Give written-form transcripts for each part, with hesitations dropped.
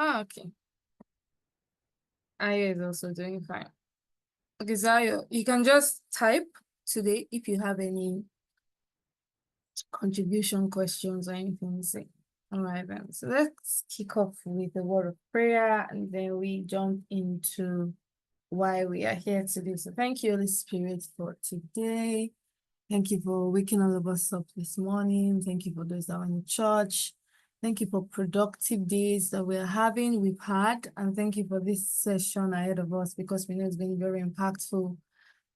Oh, okay. Ayo is also doing fine. Okay, Zayo, you can just type today if you have any contribution questions or anything to say. All right, then. So let's kick off with a word of prayer and then we jump into why we are here today. So thank you, Holy Spirit, for today. Thank you for waking all of us up this morning. Thank you for those that are in church. Thank you for productive days that we're having, we've had, and thank you for this session ahead of us because we know it's been very impactful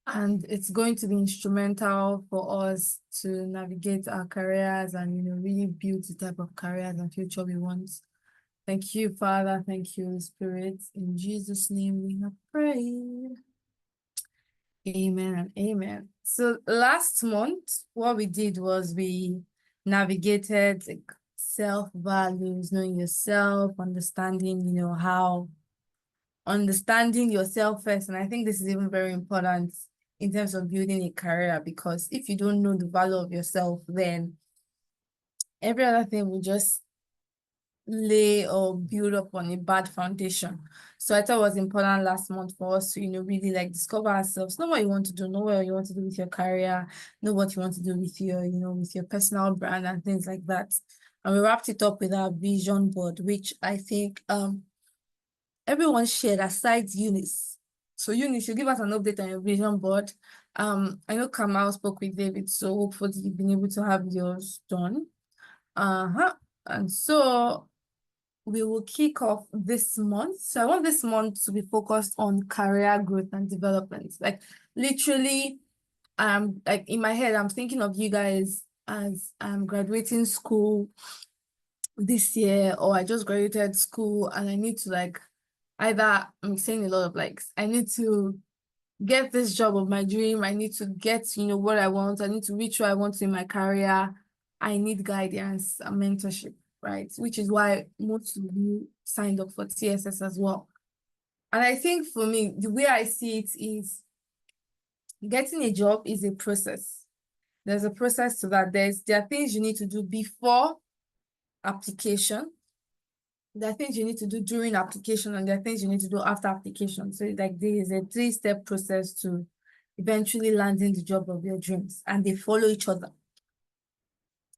and it's going to be instrumental for us to navigate our careers and, really build the type of careers and future we want. Thank you, Father. Thank you, Holy Spirit. In Jesus' name we have prayed. Amen and amen. So last month, what we did was we navigated like self-values, knowing yourself, understanding, how understanding yourself first. And I think this is even very important in terms of building a career, because if you don't know the value of yourself, then every other thing will just lay or build up on a bad foundation. So I thought it was important last month for us to, really like discover ourselves, know what you want to do, know what you want to do with your career, know what you want to do with your, with your personal brand and things like that. And we wrapped it up with our vision board, which I think everyone shared aside Eunice. So Eunice, you give us an update on your vision board. I know Kamal spoke with David, so hopefully you've been able to have yours done. And so we will kick off this month. So I want this month to be focused on career growth and development. Like literally, like in my head, I'm thinking of you guys as I'm graduating school this year, or I just graduated school and I need to like either, I'm saying a lot of likes, I need to get this job of my dream. I need to get, what I want. I need to reach where I want to in my career. I need guidance and mentorship, right? Which is why most of you signed up for TSS as well. And I think for me, the way I see it is getting a job is a process. There's a process to that. There are things you need to do before application. There are things you need to do during application, and there are things you need to do after application. So like there is a 3-step process to eventually landing the job of your dreams, and they follow each other.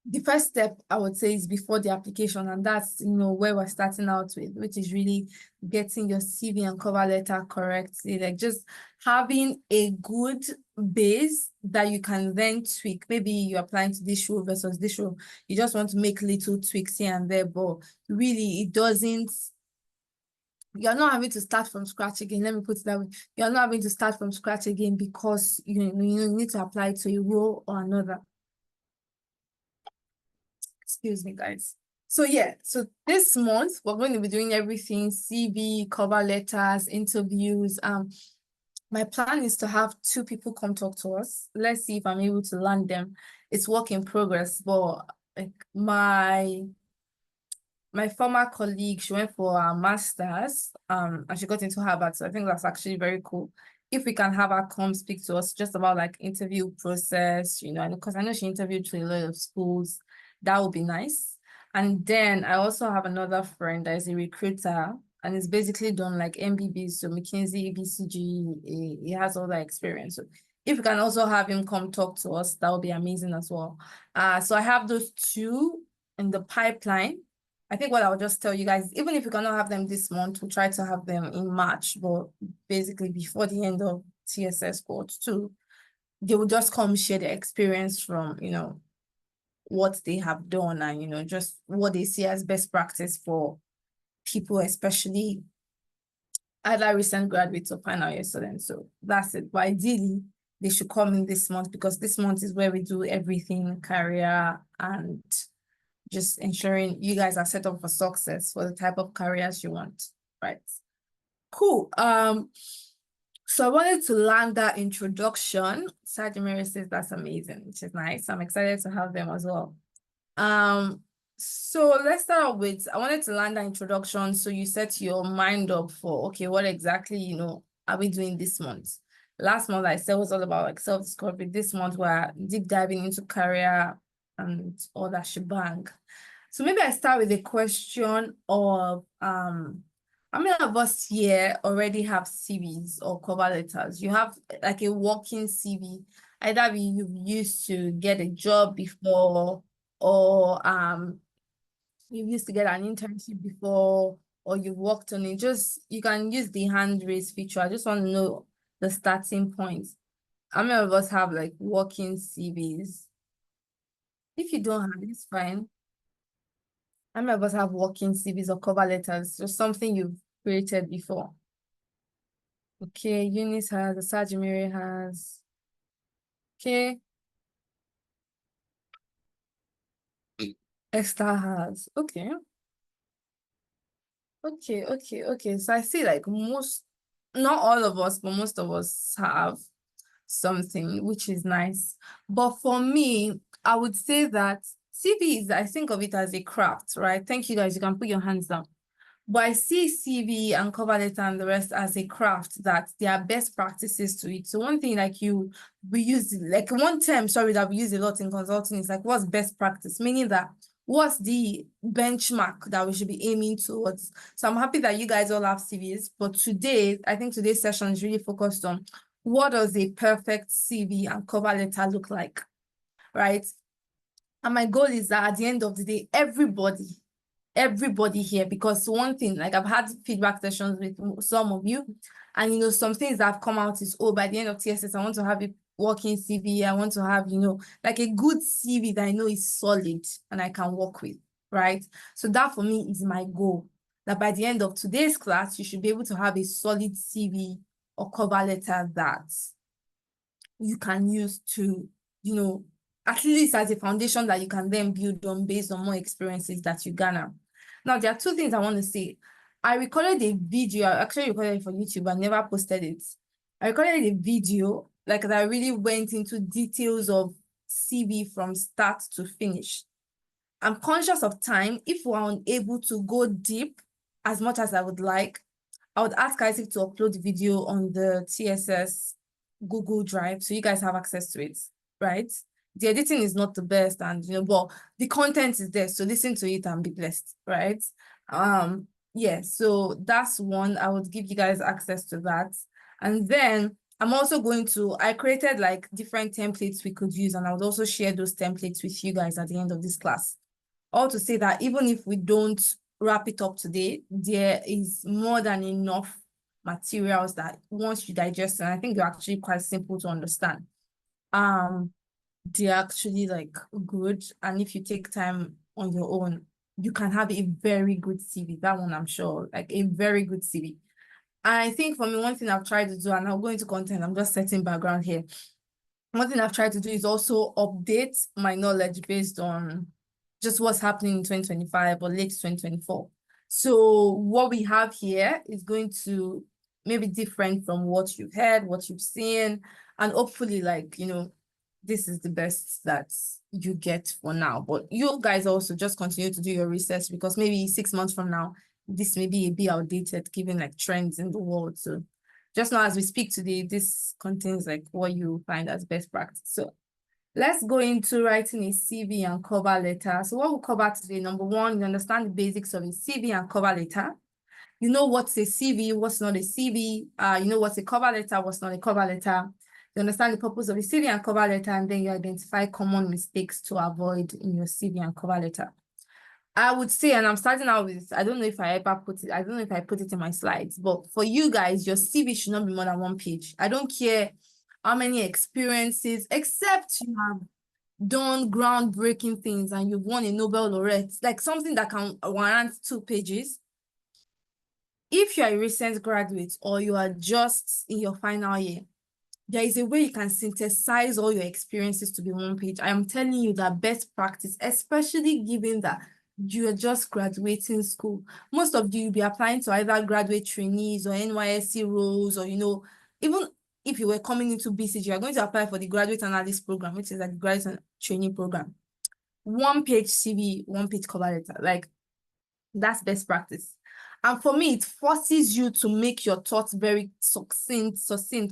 The first step I would say is before the application, and that's where we're starting out with, which is really getting your CV and cover letter correctly, like just having a good base that you can then tweak. Maybe you're applying to this role versus this role, you just want to make little tweaks here and there, but really it doesn't, you're not having to start from scratch again. Let me put it that way. You're not having to start from scratch again because you need to apply to a role or another. Excuse me, guys. So yeah, so this month we're going to be doing everything: CV, cover letters, interviews. My plan is to have 2 people come talk to us. Let's see if I'm able to land them. It's work in progress, but like my former colleague, she went for her master's, and she got into Harvard. So I think that's actually very cool. If we can have her come speak to us just about like interview process, because I know she interviewed to a lot of schools, that would be nice. And then I also have another friend that is a recruiter and is basically done like MBB, so McKinsey, BCG, he has all that experience. So if we can also have him come talk to us, that would be amazing as well. So I have those 2 in the pipeline. I think what I'll just tell you guys, even if we cannot have them this month, we'll try to have them in March, but basically before the end of TSS Cohort 2, they will just come share their experience from, what they have done and, just what they see as best practice for people, especially either recent graduates or final year students. So that's it. But ideally, they should come in this month because this month is where we do everything career and just ensuring you guys are set up for success for the type of careers you want, right? Cool. So I wanted to land that introduction. Sergeant Mary says that's amazing, which is nice. I'm excited to have them as well. So let's start off with, I wanted to land that introduction so you set your mind up for, okay, what exactly, are we doing this month? Last month I said was all about like self-discovery. This month we're deep diving into career and all that shebang. So maybe I start with a question of how many of us here already have CVs or cover letters? You have like a working CV, either you've used to get a job before, or you used to get an internship before, or you worked on it. Just you can use the hand raise feature. I just want to know the starting point. How many of us have like working CVs? If you don't have it, it's fine. How many of us have working CVs or cover letters? Just something you've created before. Okay, Eunice has, Sajimiri has. Okay, Esther has. Okay. Okay. So I see like not all of us, but most of us have something, which is nice. But for me, I would say that CV I think of it as a craft, right? Thank you guys. You can put your hands down. But I see CV and cover letter and the rest as a craft that there are best practices to it. So one thing we use, like one term, sorry, that we use a lot in consulting is like, what's best practice? Meaning that what's the benchmark that we should be aiming towards? So I'm happy that you guys all have CVs, but today, I think today's session is really focused on what does a perfect CV and cover letter look like, right? And my goal is that at the end of the day, everybody here, because one thing, like I've had feedback sessions with some of you, and some things that have come out is, oh, by the end of TSS, I want to have a working CV. I want to have, like a good CV that I know is solid and I can work with, right? So that for me is my goal, that by the end of today's class, you should be able to have a solid CV or cover letter that you can use to, at least as a foundation that you can then build on based on more experiences that you garner. Now, there are two things I want to say. I recorded a video, I actually recorded it for YouTube, I never posted it. I recorded a video, like that I really went into details of CV from start to finish. I'm conscious of time. If we're unable to go deep as much as I would like, I would ask Isaac to upload the video on the TSS Google Drive so you guys have access to it, right? The editing is not the best, and but the content is there, so listen to it and be blessed, right? Yeah, so that's one. I would give you guys access to that. And then I'm also I created like different templates we could use, and I would also share those templates with you guys at the end of this class. All to say that even if we don't wrap it up today, there is more than enough materials that once you digest, and I think they're actually quite simple to understand. They're actually like good, and if you take time on your own, you can have a very good CV. That one, I'm sure, like a very good CV. And I think for me, one thing I've tried to do, and I'll go into content, I'm just setting background here. One thing I've tried to do is also update my knowledge based on just what's happening in 2025 or late 2024. So what we have here is going to maybe different from what you've heard, what you've seen, and hopefully like, this is the best that you get for now. But you guys also just continue to do your research, because maybe 6 months from now, this may be a bit outdated given like trends in the world. So just now as we speak today, this contains like what you find as best practice. So let's go into writing a CV and cover letter. So what we'll cover today, number one, you understand the basics of a CV and cover letter. You know what's a CV, what's not a CV. You know what's a cover letter, what's not a cover letter. You understand the purpose of a CV and cover letter, and then you identify common mistakes to avoid in your CV and cover letter. I would say, and I'm starting out with, I don't know if I put it in my slides, but for you guys, your CV should not be more than 1 page. I don't care how many experiences, except you have done groundbreaking things and you've won a Nobel laureate, like something that can warrant 2 pages. If you're a recent graduate or you are just in your final year, there is a way you can synthesize all your experiences to be 1 page. I am telling you that best practice, especially given that you're just graduating school. Most of you will be applying to either graduate trainees or NYSC roles, or, even if you were coming into BCG, you're going to apply for the graduate analyst program, which is like the graduate training program. 1 page CV, 1 page cover letter, like that's best practice. And for me, it forces you to make your thoughts very succinct,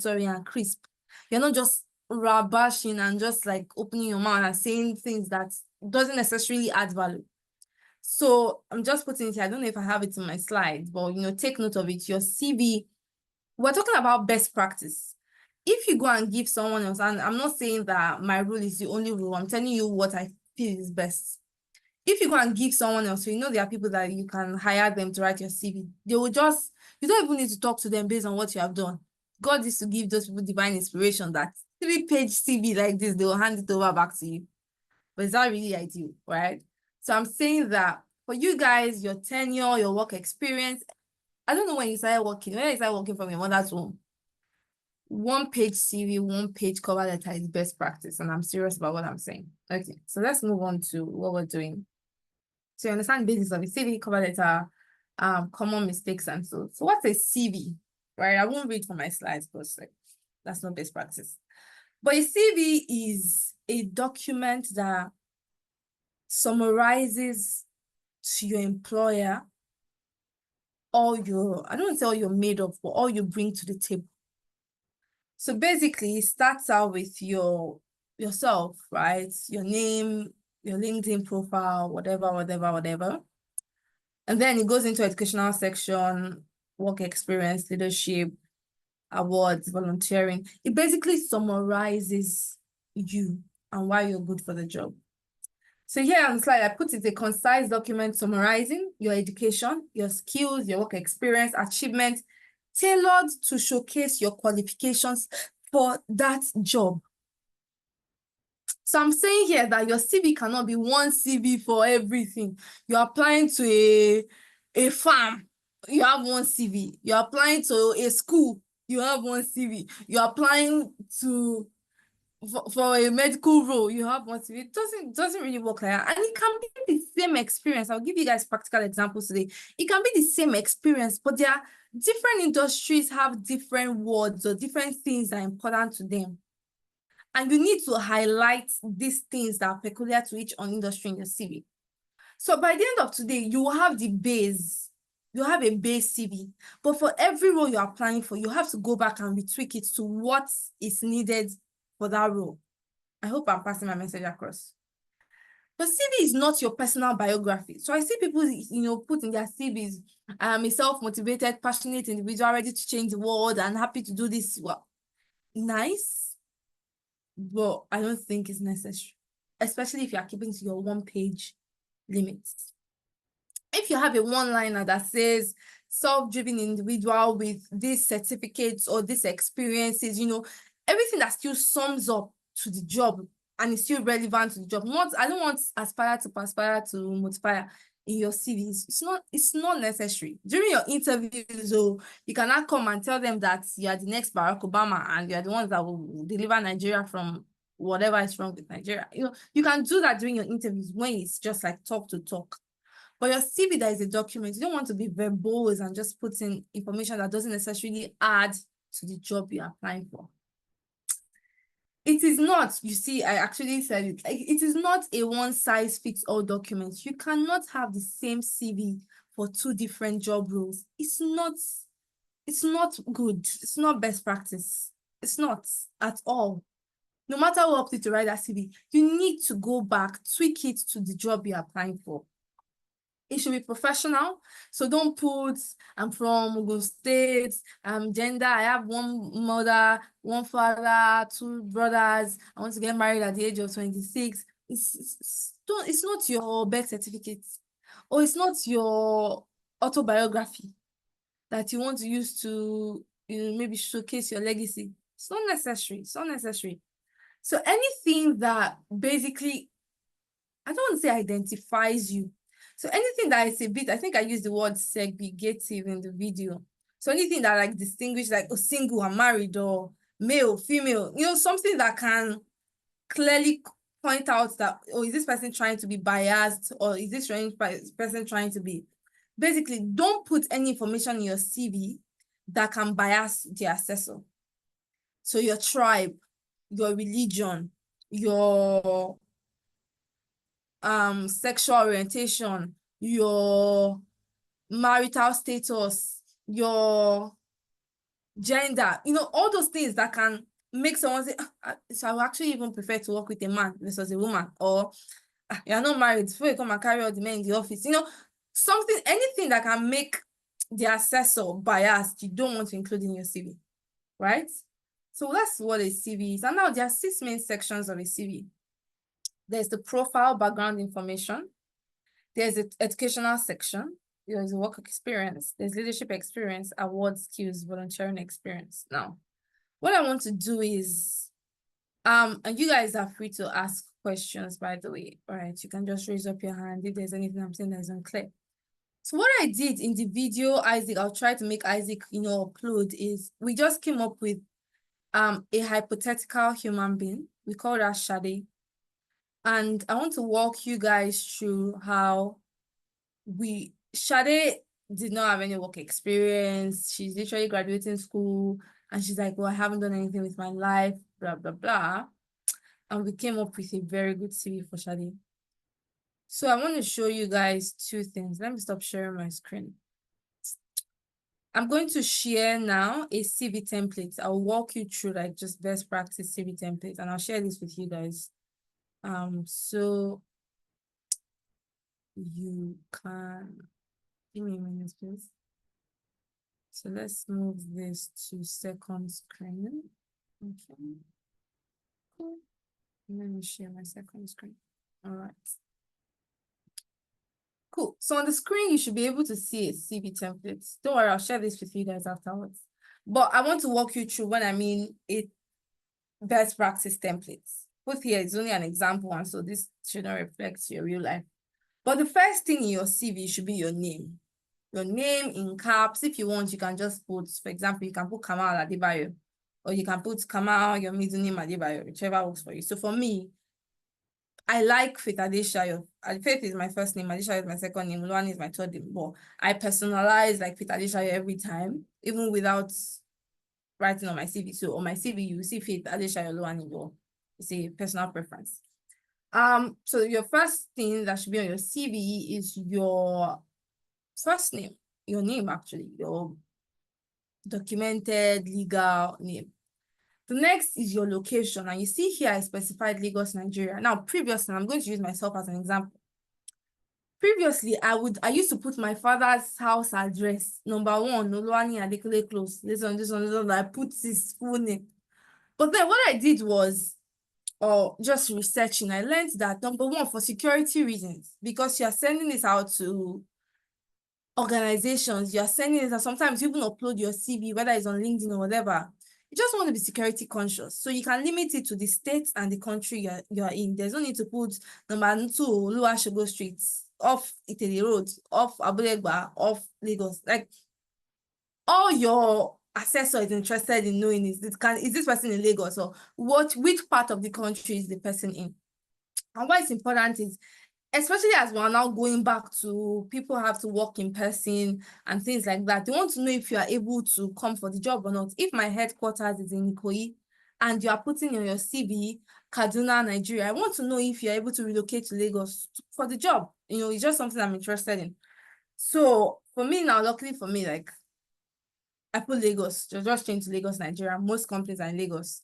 and crisp. You're not just rabashing and just like opening your mouth and saying things that doesn't necessarily add value. So I'm just putting it here. I don't know if I have it in my slides, but take note of it. Your CV, we're talking about best practice. If you go and give someone else, and I'm not saying that my rule is the only rule, I'm telling you what I feel is best. If you go and give someone else, there are people that you can hire them to write your CV. They will just, you don't even need to talk to them based on what you have done. God is to give those people divine inspiration that 3-page CV like this, they will hand it over back to you. But it's not really ideal, right? So I'm saying that for you guys, your tenure, your work experience, I don't know when you started working. When you started working from your mother's home, 1-page CV, 1-page cover letter is best practice. And I'm serious about what I'm saying. Okay, so let's move on to what we're doing. So you understand the basis of a CV, cover letter, common mistakes and so. So what's a CV, right? I won't read from my slides because that's not best practice. But a CV is a document that summarizes to your employer all your, I don't want to say all you're made of, but all you bring to the table. So basically, it starts out with yourself, right? Your name, your LinkedIn profile, whatever. And then it goes into educational section, work experience, leadership, awards, volunteering. It basically summarizes you and why you're good for the job. So here on the slide, I put it a concise document summarizing your education, your skills, your work experience, achievements, tailored to showcase your qualifications for that job. So I'm saying here that your CV cannot be one CV for everything. You're applying to a farm, you have one CV. You're applying to a school, you have one CV. You're applying to for a medical role, you have one CV. It doesn't really work like that. And it can be the same experience. I'll give you guys practical examples today. It can be the same experience, but there are different industries have different words or different things that are important to them. And you need to highlight these things that are peculiar to each industry in your CV. So by the end of today, you will have the base. You have a base CV. But for every role you're applying for, you have to go back and retweak it to what is needed for that role. I hope I'm passing my message across. But CV is not your personal biography. So I see people, put in their CVs, I'm a self-motivated, passionate individual ready to change the world and happy to do this. Well, nice, but I don't think it's necessary, especially if you are keeping to your 1-page limits. If you have a one-liner that says self-driven individual with these certificates or these experiences, everything that still sums up to the job and is still relevant to the job. I don't want aspire to perspire to multiply in your CVs. It's not necessary. During your interviews, you cannot come and tell them that you are the next Barack Obama and you are the ones that will deliver Nigeria from whatever is wrong with Nigeria. You can do that during your interviews when it's just like talk to talk. But your CV that is a document, you don't want to be verbose and just put in information that doesn't necessarily add to the job you're applying for. It is not, you see, I actually said it, it is not a one-size-fits-all document. You cannot have the same CV for 2 different job roles. It's not good. It's not best practice. It's not at all. No matter what helps you to write that CV, you need to go back, tweak it to the job you're applying for. It should be professional. So don't put, I'm from Ogun State, gender, I have 1 mother, 1 father, 2 brothers, I want to get married at the age of 26. It's not your birth certificate, or it's not your autobiography that you want to use to maybe showcase your legacy. It's not necessary. So anything that basically, I don't want to say identifies you. So anything that is a bit, I think I used the word segregative in the video. So anything that like distinguish, like single and married, or male, female, something that can clearly point out that, is this person trying to be biased, or is this person trying to be, basically don't put any information in your CV that can bias the assessor. So your tribe, your religion, your sexual orientation, your marital status, your gender, all those things that can make someone say, so I would actually even prefer to work with a man versus a woman, or you're not married, before you come and carry all the men in the office, you know, something, anything that can make the assessor biased, you don't want to include in your CV, right? So that's what a CV is. And now there are 6 main sections of a CV. There's the profile, background information. There's an educational section. There's work experience. There's leadership experience, awards, skills, volunteering experience. Now, what I want to do is, and you guys are free to ask questions, by the way. All right, you can just raise up your hand if there's anything I'm saying that is unclear. So what I did in the video, Isaac, I'll try to make Isaac, you know, upload, is we just came up with a hypothetical human being. We call that Shade. And I want to walk you guys through how Shade did not have any work experience. She's literally graduating school and she's like, well, I haven't done anything with my life, blah, blah, blah. And we came up with a very good CV for Shade. So I want to show you guys 2 things. Let me stop sharing my screen. I'm going to share now a CV template. I'll walk you through like just best practice CV template, and I'll share this with you guys. So you can give me a minute, please. So let's move this to second screen. Okay. Cool. Let me share my second screen. All right. Cool. So on the screen, you should be able to see a CV template. Don't worry, I'll share this with you guys afterwards. But I want to walk you through when I mean it best practice templates. Both here is only an example one, so this should not reflect your real life. But the first thing in your CV should be your name. Your name in caps. If you want, you can just put, for example, you can put Kamal Adebayo, or you can put Kamal, your middle name Adebayo, whichever works for you. So for me, I like Faith Adeshayo. Faith is my first name, Adeshayo is my second name, Luan is my third name. But I personalize like Faith Adeshayo every time, even without writing on my CV. So on my CV, you see Faith Adeshayo Luan. It's a personal preference. So your first thing that should be on your CV is your first name, your name actually, your documented legal name. The next is your location, and you see here I specified Lagos, Nigeria. Now, previously, I'm going to use myself as an example. Previously, I used to put my father's house address, number 1, Oluwani Adekule Close. This one, I put his full name. But then what I did was, just researching, I learned that number 1, for security reasons, because you are sending this out to organizations, you are sending it, and sometimes you even upload your CV, whether it's on LinkedIn or whatever. You just want to be security conscious. So you can limit it to the state and the country you're in. There's no need to put number 2, Oluwasegun Street, off Italy Road, off Abulegba, off Lagos. Like, all your assessor is interested in knowing is this person in Lagos, or which part of the country is the person in? And why it's important is, especially as we're now going back to people have to work in person and things like that, they want to know if you are able to come for the job or not. If my headquarters is in Ikoyi and you are putting on your CV, Kaduna, Nigeria, I want to know if you're able to relocate to Lagos for the job. You know, it's just something I'm interested in. So for me now, luckily for me, like, I put Lagos, just change to Lagos, Nigeria. Most companies are in Lagos.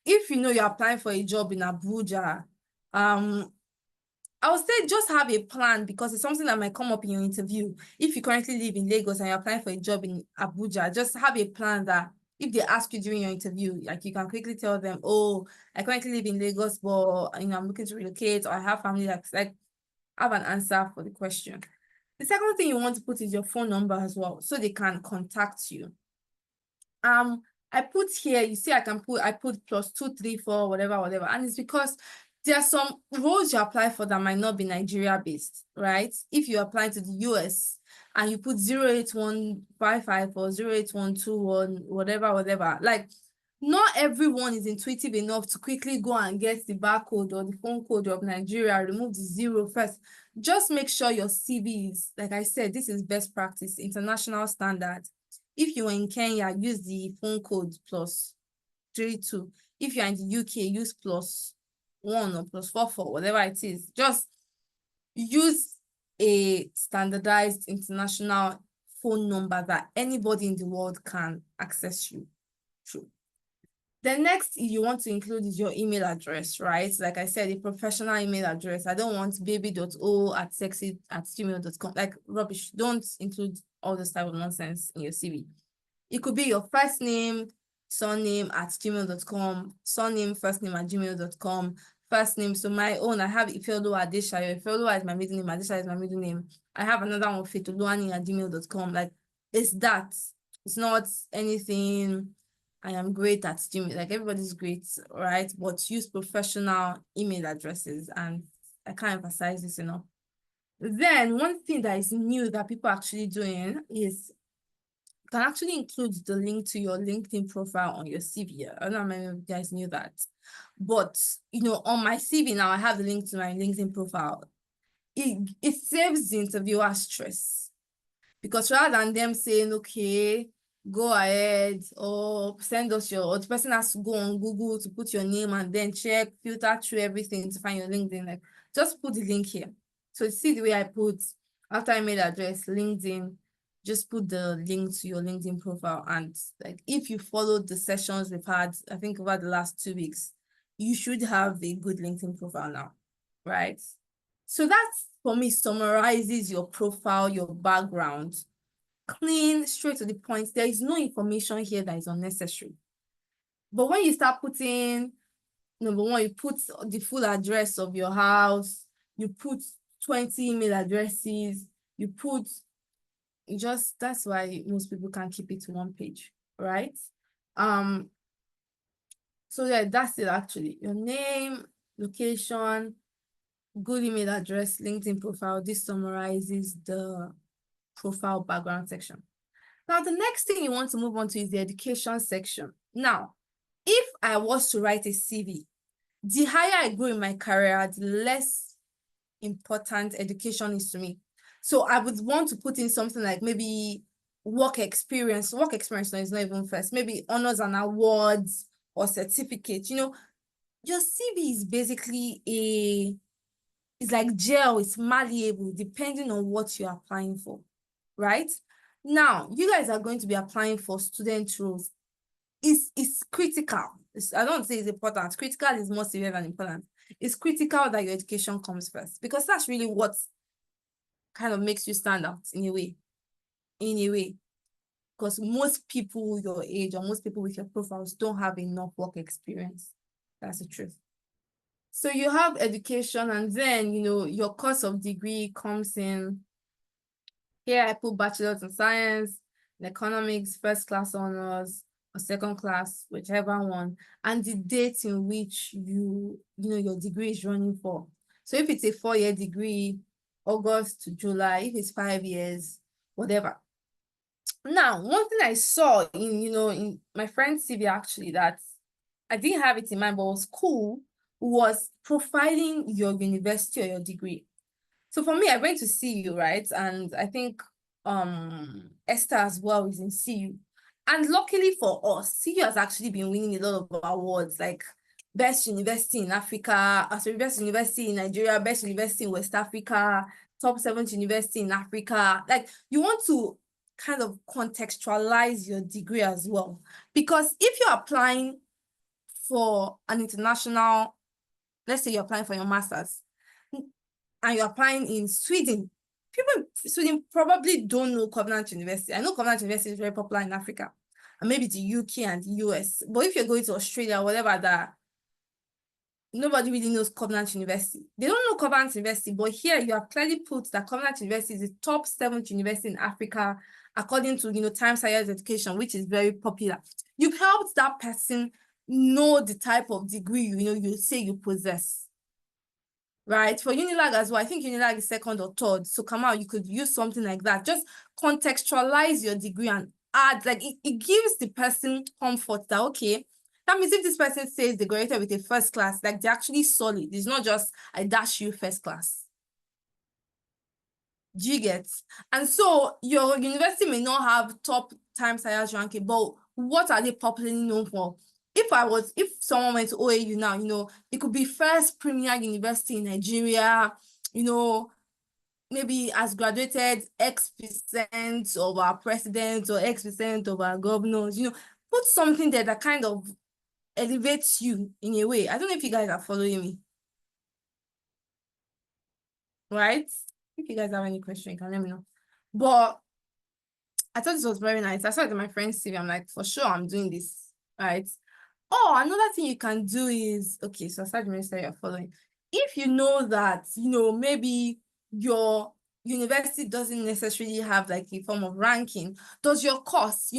If you know you're applying for a job in Abuja, I would say just have a plan, because it's something that might come up in your interview. If you currently live in Lagos and you're applying for a job in Abuja, just have a plan that if they ask you during your interview, like, you can quickly tell them, oh, I currently live in Lagos, but I'm looking to relocate, or I have family that's like, have an answer for the question. The second thing you want to put is your phone number as well, so they can contact you. I put here, you see, I put +234, whatever, and it's because there are some roles you apply for that might not be Nigeria based, right? If you're applying to the US and you put 08155 or 08121, whatever, like, not everyone is intuitive enough to quickly go and get the barcode or the phone code of Nigeria, remove the 0 first. Just make sure your CV is, like I said, this is best practice, international standard. If you're in Kenya, use the phone code +32. If you're in the UK, use +1 or +44, whatever it is. Just use a standardized international phone number that anybody in the world can access you through. The next you want to include is your email address, right? Like I said, a professional email address. I don't want baby.o@sexy@gmail.com. Like rubbish. Don't include all this type of nonsense in your CV. It could be your first name, surname at gmail.com, surname, first name at gmail.com, first name. So my own, I have Ifeoluwa Adeshayo. Ifeoluwa is my middle name, Adeshayo is my middle name. I have another one, fetoluwani@gmail.com. Like, it's that. It's not anything. I am great at Gmail. Like, everybody's great, right? But use professional email addresses, and I can't emphasize this enough. Then one thing that is new that people are actually doing is can actually include the link to your LinkedIn profile on your CV. I don't know how many of you guys knew that. But, on my CV now, I have the link to my LinkedIn profile. It saves the interviewer stress. Because rather than them saying, okay, go ahead or send us or the person has to go on Google to put your name and then filter through everything to find your LinkedIn, like just put the link here. So see the way I put after email address, LinkedIn, just put the link to your LinkedIn profile. And like, if you followed the sessions we've had, I think over the last 2 weeks, you should have a good LinkedIn profile now, right? So that, for me, summarizes your profile, your background, clean, straight to the point. There is no information here that is unnecessary. But when you start putting, number one, you put the full address of your house, you put 20 email addresses, you put that's why most people can't keep it to one page, right? So yeah, that's it actually. Your name, location, good email address, LinkedIn profile. This summarizes the profile background section. Now, the next thing you want to move on to is the education section. Now, if I was to write a CV, the higher I go in my career, the less important education is to me. So I would want to put in something like maybe work experience. Work experience is not even first. Maybe honors and awards or certificates. Your CV is basically it's like gel, it's malleable depending on what you're applying for, right? Now, you guys are going to be applying for student roles. It's critical. I don't say it's important. Critical is more serious than important. It's critical that your education comes first, because that's really what kind of makes you stand out in a way. Because most people your age or most people with your profiles don't have enough work experience. That's the truth. So you have education, and then, your course of degree comes in. Here I put bachelor's in science, in economics, first class honors, or second class, whichever one, and the date in which your degree is running for. So if it's a 4-year degree, August to July. If it's 5 years, whatever. Now, one thing I saw in my friend's CV actually that I didn't have it in mind but was cool was profiling your university or your degree. So for me, I went to CU, right? And I think Esther as well is in CU. And luckily for us, CU has actually been winning a lot of awards, like best university in Africa, best university in Nigeria, best university in West Africa, top 7th university in Africa. Like, you want to kind of contextualize your degree as well. Because if you're applying for an international, let's say you're applying for your master's, and you're applying in Sweden, people in Sweden probably don't know Covenant University. I know Covenant University is very popular in Africa, and maybe the UK and the US. But if you're going to Australia, whatever, that nobody really knows Covenant University. They don't know Covenant University, but here you have clearly put that Covenant University is the top 7th university in Africa, according to Times Higher Education, which is very popular. You've helped that person know the type of degree you say you possess. Right? For Unilag as well, I think Unilag is 2nd or 3rd. So come out, you could use something like that. Just contextualize your degree and add, like, it gives the person comfort that, okay, that means if this person says they graduated with a first class, like, they're actually solid. It's not just, I dash you first class. Do you get? And so your university may not have top Times Higher ranking, but what are they popularly known for? If someone went to OAU now, it could be first premier university in Nigeria, maybe has graduated X% of our presidents or X% of our governors, put something there that kind of elevates you in a way. I don't know if you guys are following me. Right? If you guys have any question, you can let me know. But I thought this was very nice. I saw it in my friend's CV. I'm like, for sure, I'm doing this. Right? Oh, another thing you can do is, okay, so aside the minister you're following, if you know that, maybe your university doesn't necessarily have like a form of ranking, does your course,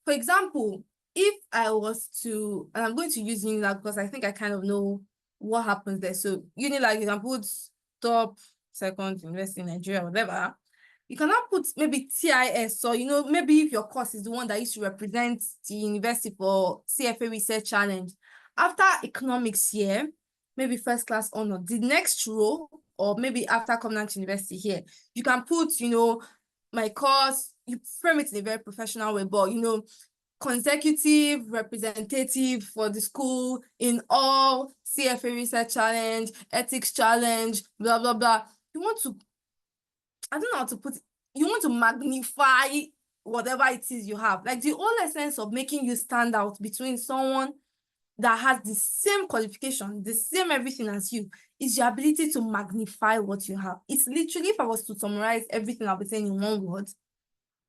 for example, if I was to, and I'm going to use Unilag because I think I kind of know what happens there. So Unilag, you can put top second university in Nigeria, whatever. You cannot put maybe TIS, so maybe if your course is the one that used to represent the university for CFA Research Challenge, after economics here, maybe first class honor, the next row, or maybe after Covenant University here, you can put, my course, you frame it in a very professional way, but consecutive representative for the school in all CFA Research Challenge, Ethics Challenge, blah, blah, blah. You want to, I don't know how to put it, you want to magnify whatever it is you have. Like the whole essence of making you stand out between someone that has the same qualification, the same everything as you, is your ability to magnify what you have. It's literally, if I was to summarize everything I'll be saying in one word,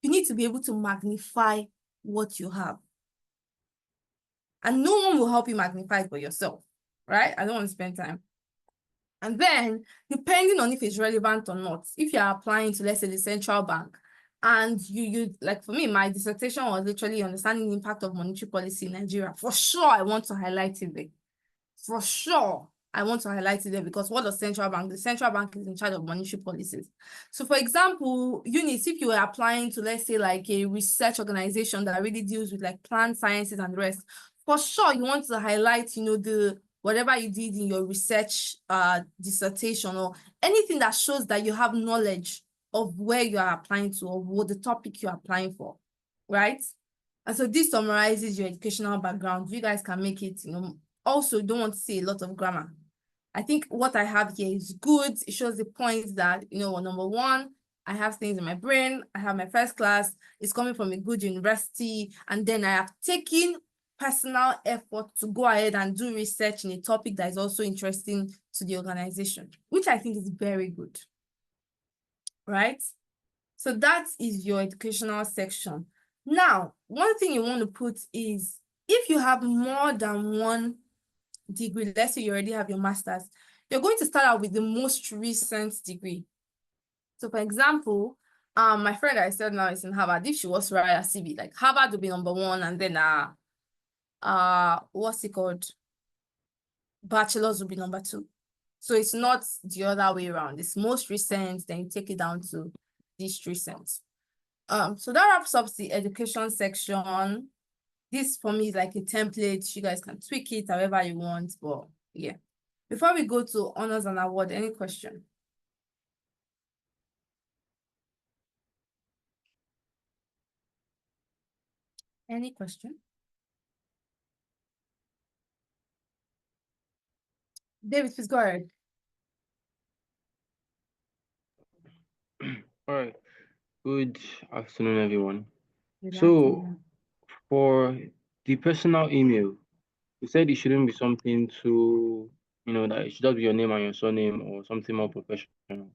you need to be able to magnify what you have. And no one will help you magnify it but yourself, right? I don't want to spend time. And then, depending on if it's relevant or not, if you're applying to, let's say, the central bank, and you like, for me, my dissertation was literally understanding the impact of monetary policy in Nigeria. For sure, I want to highlight it there. For sure, I want to highlight it there because what does central bank? The central bank is in charge of monetary policies. So, for example, Eunice, if you were applying to, let's say, like a research organization that really deals with like plant sciences and the rest, for sure, you want to highlight, the whatever you did in your research dissertation or anything that shows that you have knowledge of where you are applying to or what the topic you're applying for, right? And so this summarizes your educational background. You guys can make it, also don't want to see a lot of grammar. I think what I have here is good. It shows the point that, number one, I have things in my brain. I have my first class. It's coming from a good university. And then I have taken personal effort to go ahead and do research in a topic that is also interesting to the organization, which I think is very good, right? So that is your educational section. Now, one thing you want to put is if you have more than one degree, let's say you already have your master's, you're going to start out with the most recent degree. So for example, my friend I said now is in Harvard. If she was to write a CV, like Harvard would be number one, and then what's it called? Bachelor's will be number two. So it's not the other way around. It's most recent, then you take it down to least recent. So that wraps up the education section. This for me is like a template. You guys can tweak it however you want, but yeah. Before we go to honors and award, any question? Any question? David, please go ahead. All right. Good afternoon, everyone. Good So, afternoon. for the personal email, you said it shouldn't be something too, that it should just be your name and your surname or something more professional.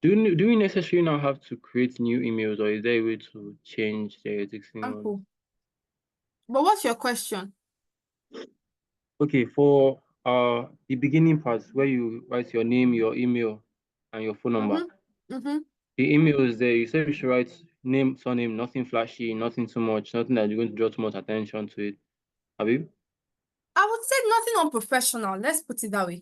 Do we necessarily now have to create new emails, or is there a way to change the existing ones? Cool. But what's your question? Okay, for the beginning part where you write your name, your email, and your phone number. The email is there. You said you should write name, surname, nothing flashy, nothing too much, nothing that you're going to draw too much attention to it. Have you? I would say nothing unprofessional. Let's put it that way.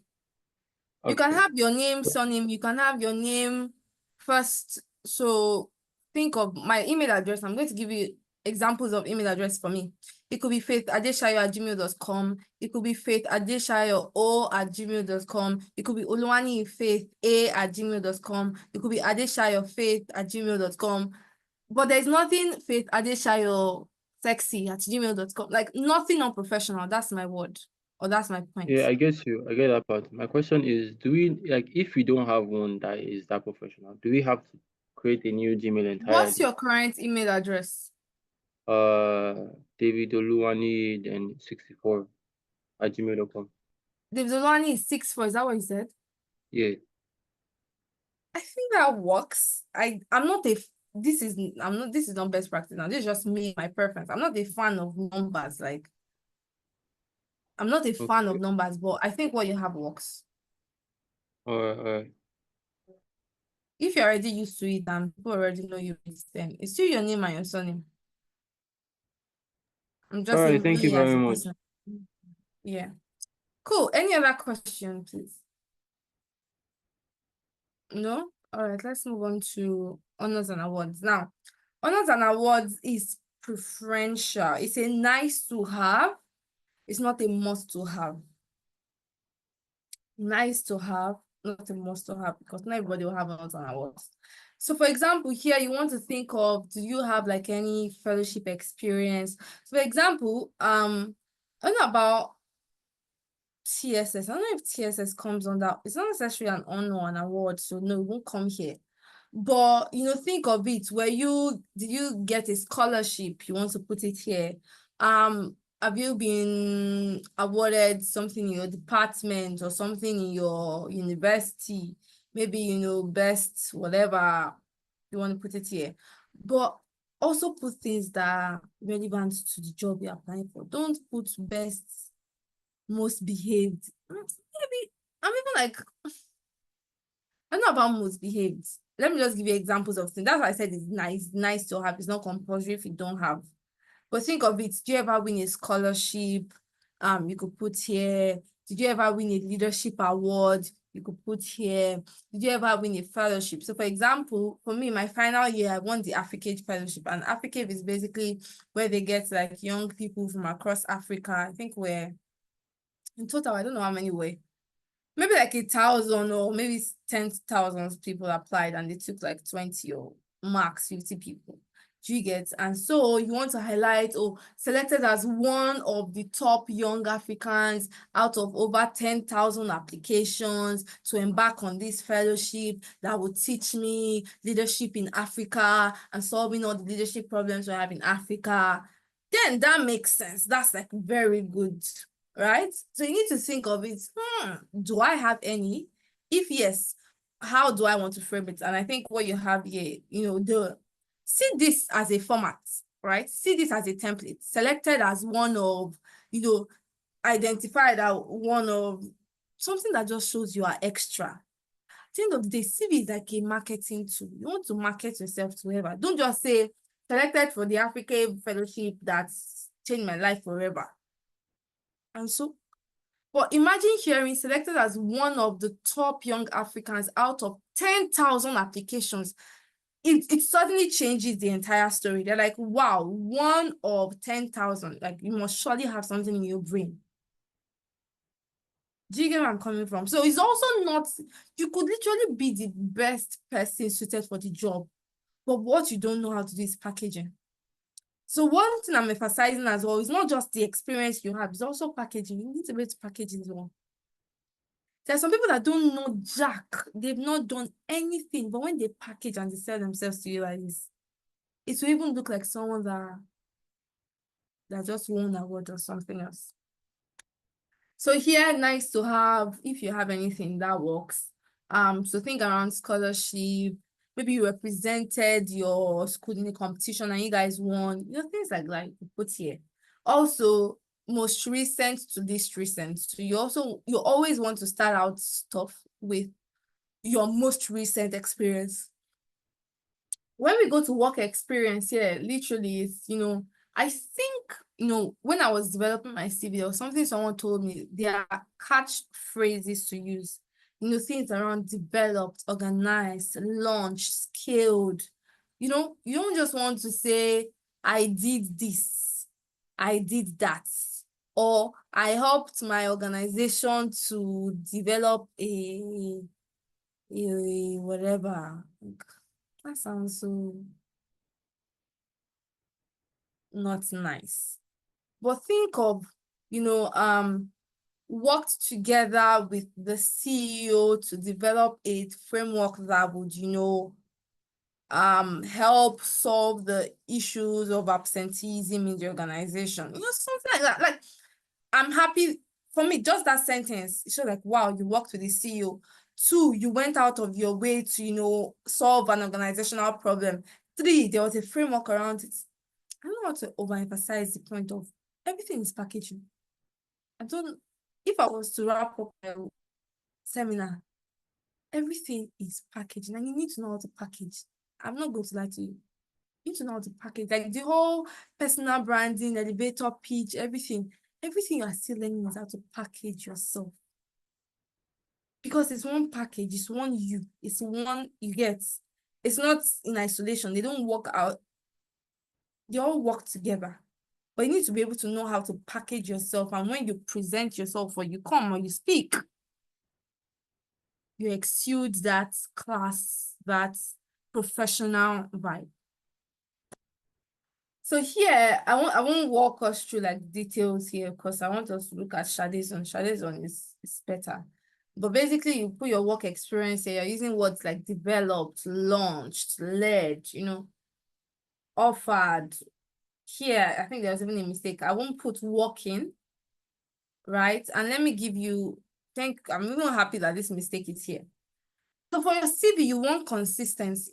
You can Okay. have your name, surname. You can have your name first. So think of my email address. I'm going to give you examples of email address for me. It could be faithadeshayo@gmail.com. It could be faithadeshayo@gmail.com. It could be oluwanifaitha@gmail.com. It could be adeshayofaith@gmail.com. But there's nothing faithadeshayo@gmail.com. Like nothing unprofessional. That's my word. Or that's my point. Yeah, I get you. I get that part. My question is, do we, like, if we don't have one that is that professional, do we have to create a new Gmail What's entirely? your current email address? David Oluwani, then 64 at gmail.com. David Oluwani is 64. Is that what you said? Yeah. I think that works. I'm not a this is not best practice now. This is just me, my preference. I'm not a fan of numbers. Like I'm not a fan of numbers, but I think what you have works. All right. If you're already used to it and people already know you, then it's still your name and your surname. I'm just All right, saying thank you me as very a much. person. Yeah. Cool. Any other question, please? No? All right, let's move on to honors and awards. Now, honors and awards is preferential. It's a nice to have. It's not a must to have. Nice to have, not a must to have, because not everybody will have honors and awards. So for example, here you want to think of, do you have like any fellowship experience? So for example, I don't know about TSS. I don't know if TSS comes under, it's not necessarily an honor or an award, so no, it won't come here. But think of it, did you get a scholarship? You want to put it here. Have you been awarded something in your department or something in your university? Maybe, best whatever you want to put it here. But also put things that are relevant to the job you're applying for. Don't put best, most behaved. Maybe I'm even like, I'm not about most behaved. Let me just give you examples of things. That's why I said it's nice to have. It's not compulsory if you don't have. But think of it. Do you ever win a scholarship? You could put here. Did you ever win a leadership award? You could put here. Did you ever win a fellowship? So for example, for me, my final year, I won the AFRICAVE fellowship. And AFRICAVE is basically where they get like young people from across Africa. I think we're in total, I don't know how many were. Maybe like 1,000 or maybe 10,000 people applied and they took like 20 or max 50 people. Do you get? And so you want to highlight or selected as one of the top young Africans out of over 10,000 applications to embark on this fellowship that will teach me leadership in Africa and solving all the leadership problems we have in Africa. Then that makes sense. That's like very good, right? So you need to think of it, do I have any? If yes, how do I want to frame it? And I think what you have here, see this as a format, right? See this as a template, selected as one of, identified as one of something that just shows you are extra. At the end of the day, CV is like a marketing tool. You want to market yourself to whoever. Don't just say selected for the Africa Fellowship that's changed my life forever. And so, but imagine hearing selected as one of the top young Africans out of 10,000 applications. It suddenly changes the entire story. They're like, wow, one of 10,000. Like, you must surely have something in your brain. Do you get where I'm coming from? So it's also not, you could literally be the best person suited for the job, but what you don't know how to do is packaging. So one thing I'm emphasizing as well is not just the experience you have, it's also packaging. You need to be able to package it as well. There are some people that don't know jack. They've not done anything, but when they package and they sell themselves to you like this, it will even look like someone that just won an award or something else. So here, nice to have, if you have anything that works. So think around scholarship. Maybe you represented your school in a competition and you guys won, things like that you put here. Also, most recent to this recent. So you always want to start out stuff with your most recent experience. When we go to work experience here, literally it's, I think, when I was developing my CV, there was something someone told me, there are catch phrases to use, things around developed, organized, launched, scaled. You don't just want to say, I did this, I did that, or I helped my organization to develop a whatever. That sounds so not nice. But think of, worked together with the CEO to develop a framework that would, help solve the issues of absenteeism in the organization. Something like that. Like, I'm happy. For me, just that sentence, it's just like, wow, you worked with the CEO. 2, you went out of your way to, solve an organizational problem. 3, there was a framework around it. I don't want to overemphasize the point of everything is packaging. If I was to wrap up a seminar, everything is packaging, and you need to know how to package. I'm not going to lie to you. You need to know how to package, like the whole personal branding, elevator pitch, everything you are still learning is how to package yourself, because it's one package, it's one it's one you get. It's not in isolation. They don't work out, they all work together. But you need to be able to know how to package yourself, and when you present yourself, or you come or you speak, you exude that class, that professional vibe. So here, I won't walk us through like details here, because I want us to look at Sade's one. Sade's one is better. But basically, you put your work experience here, you're using words like developed, launched, led, offered. Here, I think there's even a mistake. I won't put working, right? And let me give you, I'm even happy that this mistake is here. So for your CV, you want consistency.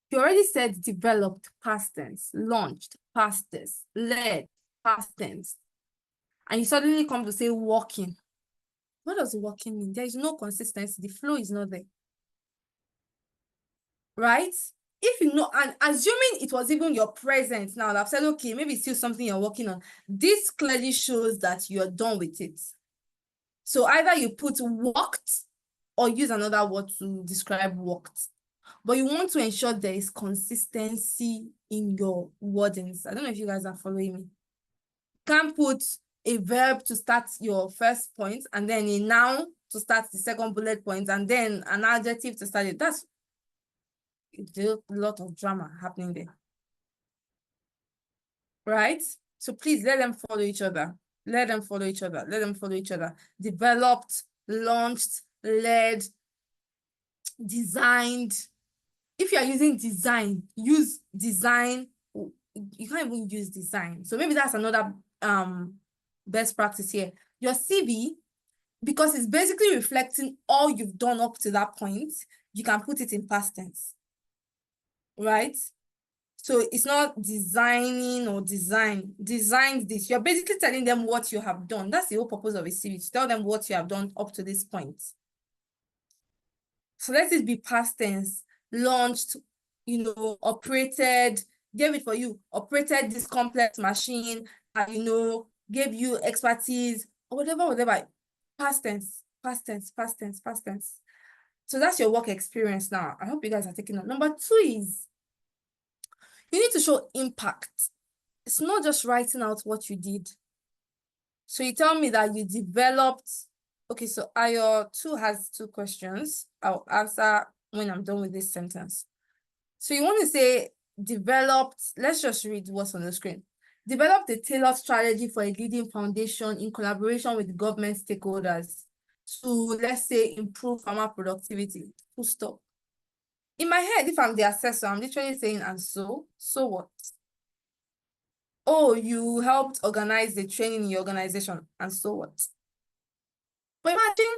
You already said developed, past tense, launched, past tense, led, past tense. And you suddenly come to say working. What does working mean? There is no consistency. The flow is not there. Right? If you know, and assuming it was even your present now, I've said, okay, maybe it's still something you're working on. This clearly shows that you're done with it. So either you put worked or use another word to describe worked. But you want to ensure there is consistency in your wordings. I don't know if you guys are following me. You can't put a verb to start your first point, and then a noun to start the second bullet point, and then an adjective to start it. That's a lot of drama happening there. Right? So please let them follow each other. Let them follow each other. Let them follow each other. Developed, launched, led, designed. If you are using design, use design. You can't even use design. So maybe that's another best practice here. Your CV, because it's basically reflecting all you've done up to that point, you can put it in past tense. Right? So it's not designing or designed this. You're basically telling them what you have done. That's the whole purpose of a CV, to tell them what you have done up to this point. So let it be past tense. Launched, operated, gave it for you, operated this complex machine, and, gave you expertise, or whatever. Past tense, past tense, past tense, past tense. So that's your work experience now. I hope you guys are taking note. Number 2 is you need to show impact. It's not just writing out what you did. So you tell me that you developed. Okay, so Ayo 2 has 2 questions. I'll answer when I'm done with this sentence. So you want to say developed, let's just read what's on the screen. Developed a tailored strategy for a leading foundation in collaboration with government stakeholders to, let's say, improve farmer productivity. Full stop. In my head, if I'm the assessor, I'm literally saying, and so what? Oh, you helped organize the training in your organization, and so what? But imagine,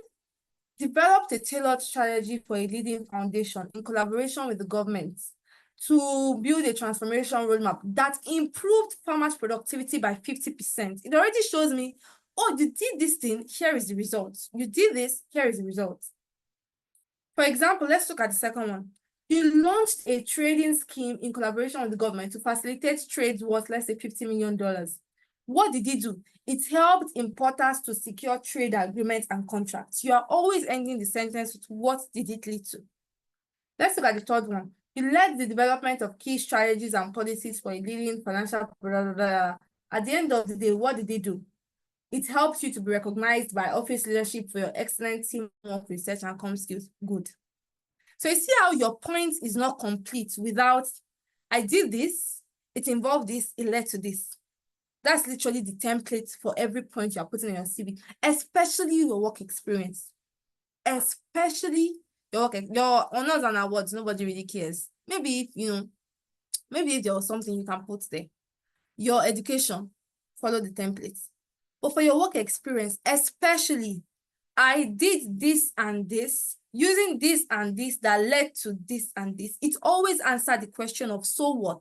developed a tailored strategy for a leading foundation in collaboration with the government to build a transformation roadmap that improved farmers' productivity by 50%. It already shows me, oh, you did this thing, here is the result. You did this, here is the result. For example, let's look at the second one. You launched a trading scheme in collaboration with the government to facilitate trades worth, let's say, $50 million. What did you do? It helped importers to secure trade agreements and contracts. You are always ending the sentence with what did it lead to? Let's look at the third one. You led the development of key strategies and policies for a leading financial product. At the end of the day, what did they do? It helps you to be recognized by office leadership for your excellent teamwork, research, and comm skills. Good. So you see how your point is not complete without, I did this, it involved this, it led to this. That's literally the template for every point you're putting in your CV, especially your work experience. Especially your honors and awards, nobody really cares. maybe if, maybe if there was something you can put there. Your education, follow the templates. But for your work experience, especially, I did this and this, using this and this that led to this and this. It always answered the question of so what?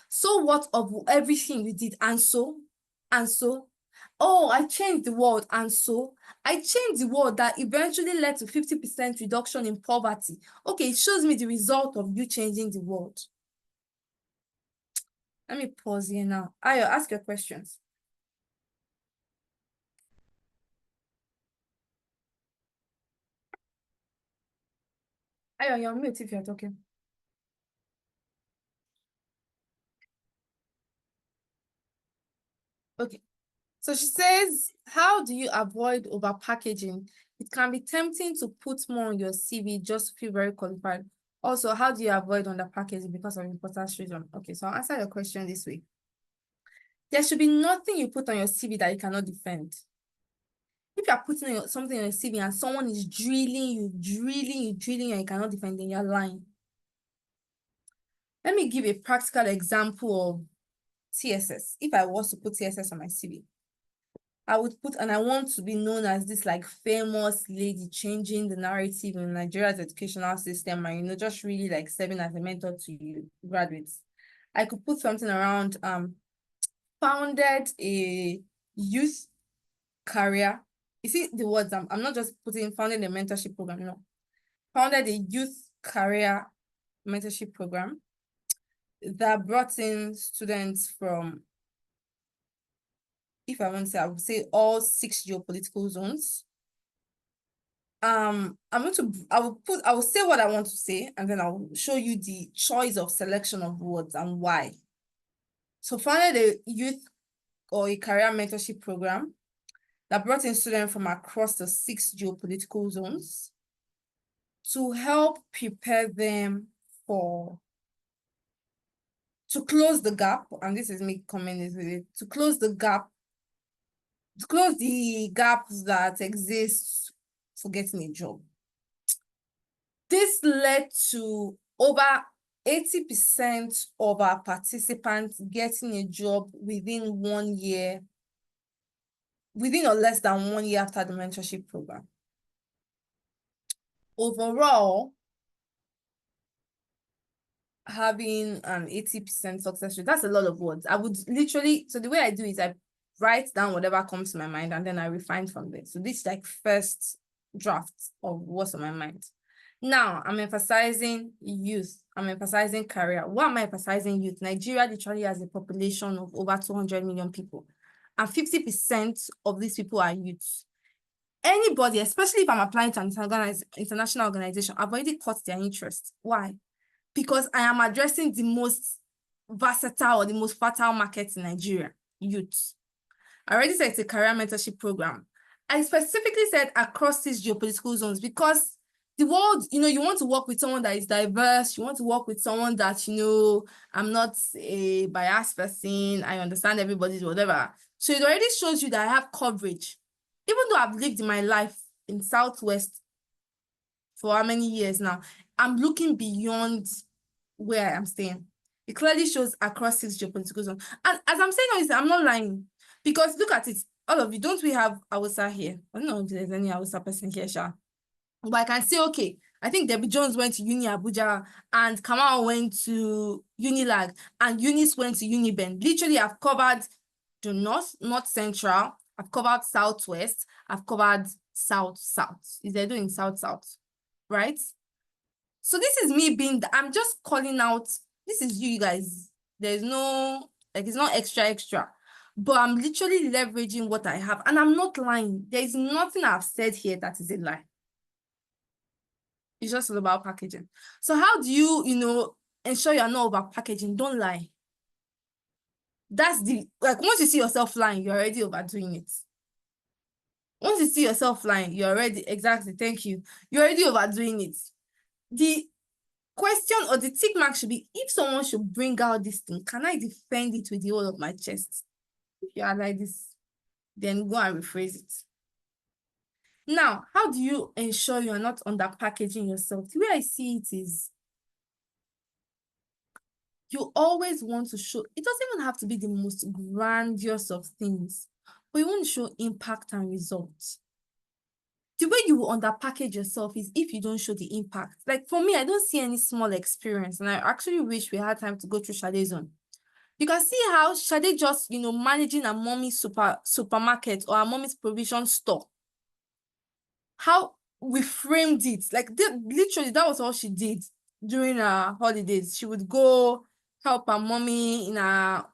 So what of everything you did? And so, and so. Oh, I changed the world, and so I changed the world that eventually led to 50% reduction in poverty. Okay, it shows me the result of you changing the world. Let me pause here now. Ayo, ask your questions. Ayo, you're on mute if you're talking. Okay. So she says, how do you avoid overpackaging? It can be tempting to put more on your CV just to feel very qualified. Also, how do you avoid underpackaging because of importance reason? Okay, so I'll answer your question this way. There should be nothing you put on your CV that you cannot defend. If you're putting something on your CV and someone is drilling you, and you cannot defend, then you're lying. Let me give a practical example of TSS. If I was to put TSS on my CV, I would put, and I want to be known as this like famous lady changing the narrative in Nigeria's educational system, and just really like serving as a mentor to you graduates. I could put something around founded a youth career. You see the words, I'm not just putting founded a mentorship program, no. Founded a youth career mentorship program that brought in students from, if I want to say, I would say all 6 geopolitical zones. I will say what I want to say, and then I'll show you the choice of selection of words and why. So founded a youth or a career mentorship program that brought in students from across the 6 geopolitical zones to help prepare them to close the gap, and this is me commenting with it, to close the gaps that exist for getting a job. This led to over 80% of our participants getting a job within 1 year, within or less than 1 year after the mentorship program. Overall, having an 80% success rate, that's a lot of words. I would literally, so the way I do is I write down whatever comes to my mind and then I refine from there. So this is like first draft of what's on my mind. Now, I'm emphasizing youth. I'm emphasizing career. Why am I emphasizing youth? Nigeria literally has a population of over 200 million people. And 50% of these people are youths. Anybody, especially if I'm applying to an international organization, I've already caught their interest. Why? Because I am addressing the most versatile or the most fertile market in Nigeria, youth. I already said it's a career mentorship program. I specifically said across these geopolitical zones because the world, you want to work with someone that is diverse. You want to work with someone that, I'm not a biased person. I understand everybody's whatever. So it already shows you that I have coverage. Even though I've lived my life in Southwest for how many years now, I'm looking beyond where I am staying. It clearly shows across 6 geopolitical zones. And as I'm saying all this, I'm not lying. Because look at it, all of you, don't we have Hausa here? I don't know if there's any Hausa person here, Sha. But I can say, okay, I think Debbie Jones went to Uni Abuja and Kamal went to Unilag and Eunice went to Uniben. Literally, I've covered the north central, I've covered southwest, I've covered south. Is they doing south, right? So this is me I'm just calling out, this is you guys. There's no, like, it's not extra, but I'm literally leveraging what I have and I'm not lying. There is nothing I've said here that is a lie. It's just all about packaging. So how do you, ensure you're not over packaging? Don't lie. That's once you see yourself lying, you're already overdoing it. Once you see yourself lying, you're already, exactly, thank you. You're already overdoing it. The question or the tick mark should be, if someone should bring out this thing, can I defend it with the whole of my chest? If you are like this, then go and rephrase it. Now, how do you ensure you're not under packaging yourself? The way I see it is, you always want to show, it doesn't even have to be the most grandiose of things, but you want to show impact and results. The way you will underpackage yourself is if you don't show the impact. Like for me, I don't see any small experience, and I actually wish we had time to go through Sade's own. You can see how Sade just, managing a mommy's supermarket or a mommy's provision store. How we framed it. Like literally, that was all she did during her holidays. She would go help her mommy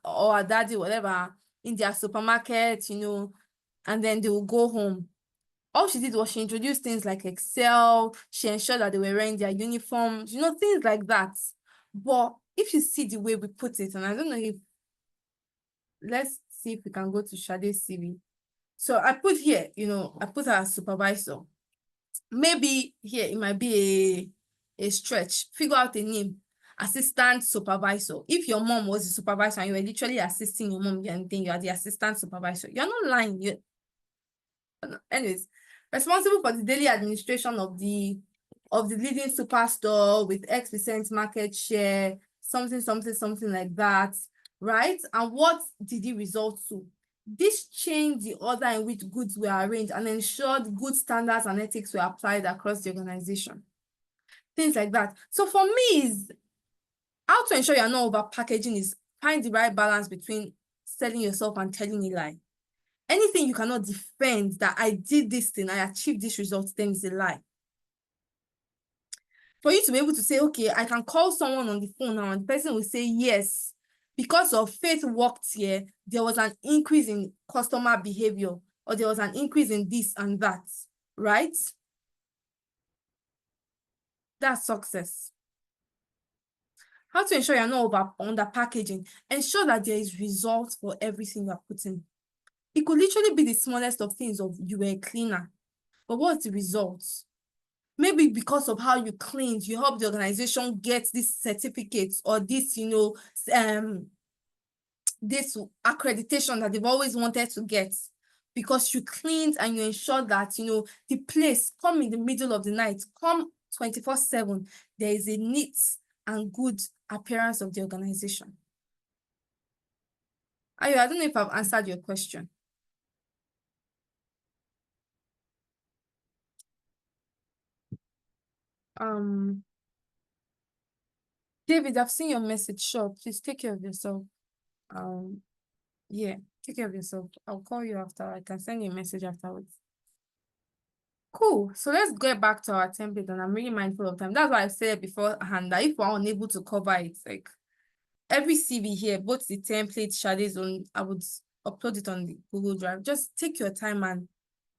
or her daddy, whatever, in their supermarket, and then they will go home. All she did was she introduced things like Excel. She ensured that they were wearing their uniforms, things like that. But if you see the way we put it, and I don't know if, let's see if we can go to Sade's CV. So I put here, I put her as supervisor. Maybe here it might be a stretch. Figure out a name. Assistant supervisor. If your mom was a supervisor and you were literally assisting your mom, and then you are the assistant supervisor, you're not lying. Anyways, responsible for the daily administration of the leading superstore with X% market share, something like that, right? And what did it result to? This changed the order in which goods were arranged and ensured good standards and ethics were applied across the organization. Things like that. So for me, is how to ensure you're not over packaging is find the right balance between selling yourself and telling a lie. Anything you cannot defend that I did this thing, I achieved this result, then it's a lie. For you to be able to say, okay, I can call someone on the phone now and the person will say, yes, because of Faith worked here, there was an increase in customer behavior, or there was an increase in this and that, right? That's success. How to ensure you're not under packaging? Ensure that there is results for everything you're putting. It could literally be the smallest of things of you were a cleaner, but what's the results? Maybe because of how you cleaned, you helped the organization get this certificate or this, this accreditation that they've always wanted to get, because you cleaned and you ensured that, the place, come in the middle of the night, come 24/7, there is a neat and good appearance of the organization. I don't know if I've answered your question. David, I've seen your message. Sure, please take care of yourself. Yeah, take care of yourself. I'll call you after. I can send you a message afterwards. Cool. So let's get back to our template, and I'm really mindful of time. That's why I said beforehand that if we're unable to cover it, like every CV here, both the template, Sade's own, I would upload it on the Google Drive. Just take your time and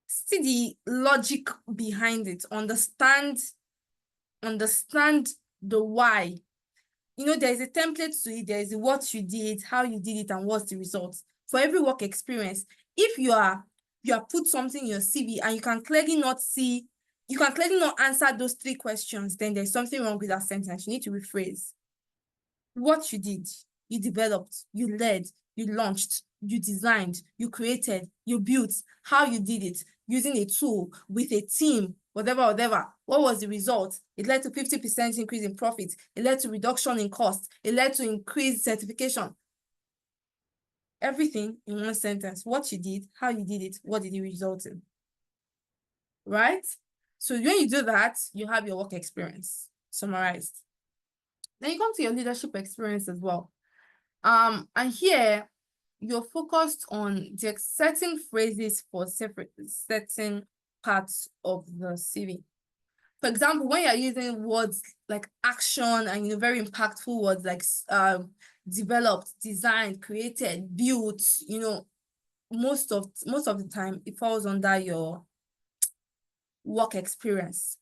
see the logic behind it. Understand the why. There's a template to it. There's what you did, how you did it, and what's the results. For every work experience, if you are put something in your CV and you can clearly not answer those 3 questions, then there's something wrong with that sentence. You need to rephrase. What you did, you developed, you led, you launched, you designed, you created, you built, how you did it, using a tool, with a team, whatever. What was the result? It led to 50% increase in profit. It led to reduction in cost. It led to increased certification. Everything in one sentence. What you did, how you did it, what did it result in? Right? So when you do that, you have your work experience summarized. Then you come to your leadership experience as well. And here you're focused on the certain phrases for certain parts of the CV. For example, when you're using words like action and very impactful words like developed, designed, created, built, most of the time it falls under your work experience.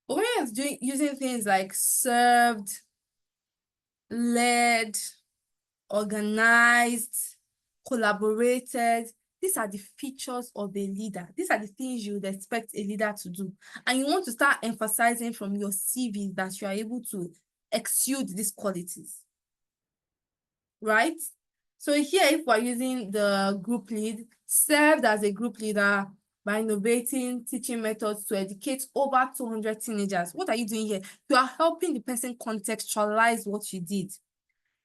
But when you're using things like served, led, organized, collaborated, these are the features of a leader. These are the things you would expect a leader to do. And you want to start emphasizing from your CV that you are able to exude these qualities, right? So here, if we're using the group lead, served as a group leader by innovating teaching methods to educate over 200 teenagers. What are you doing here? You are helping the person contextualize what you did.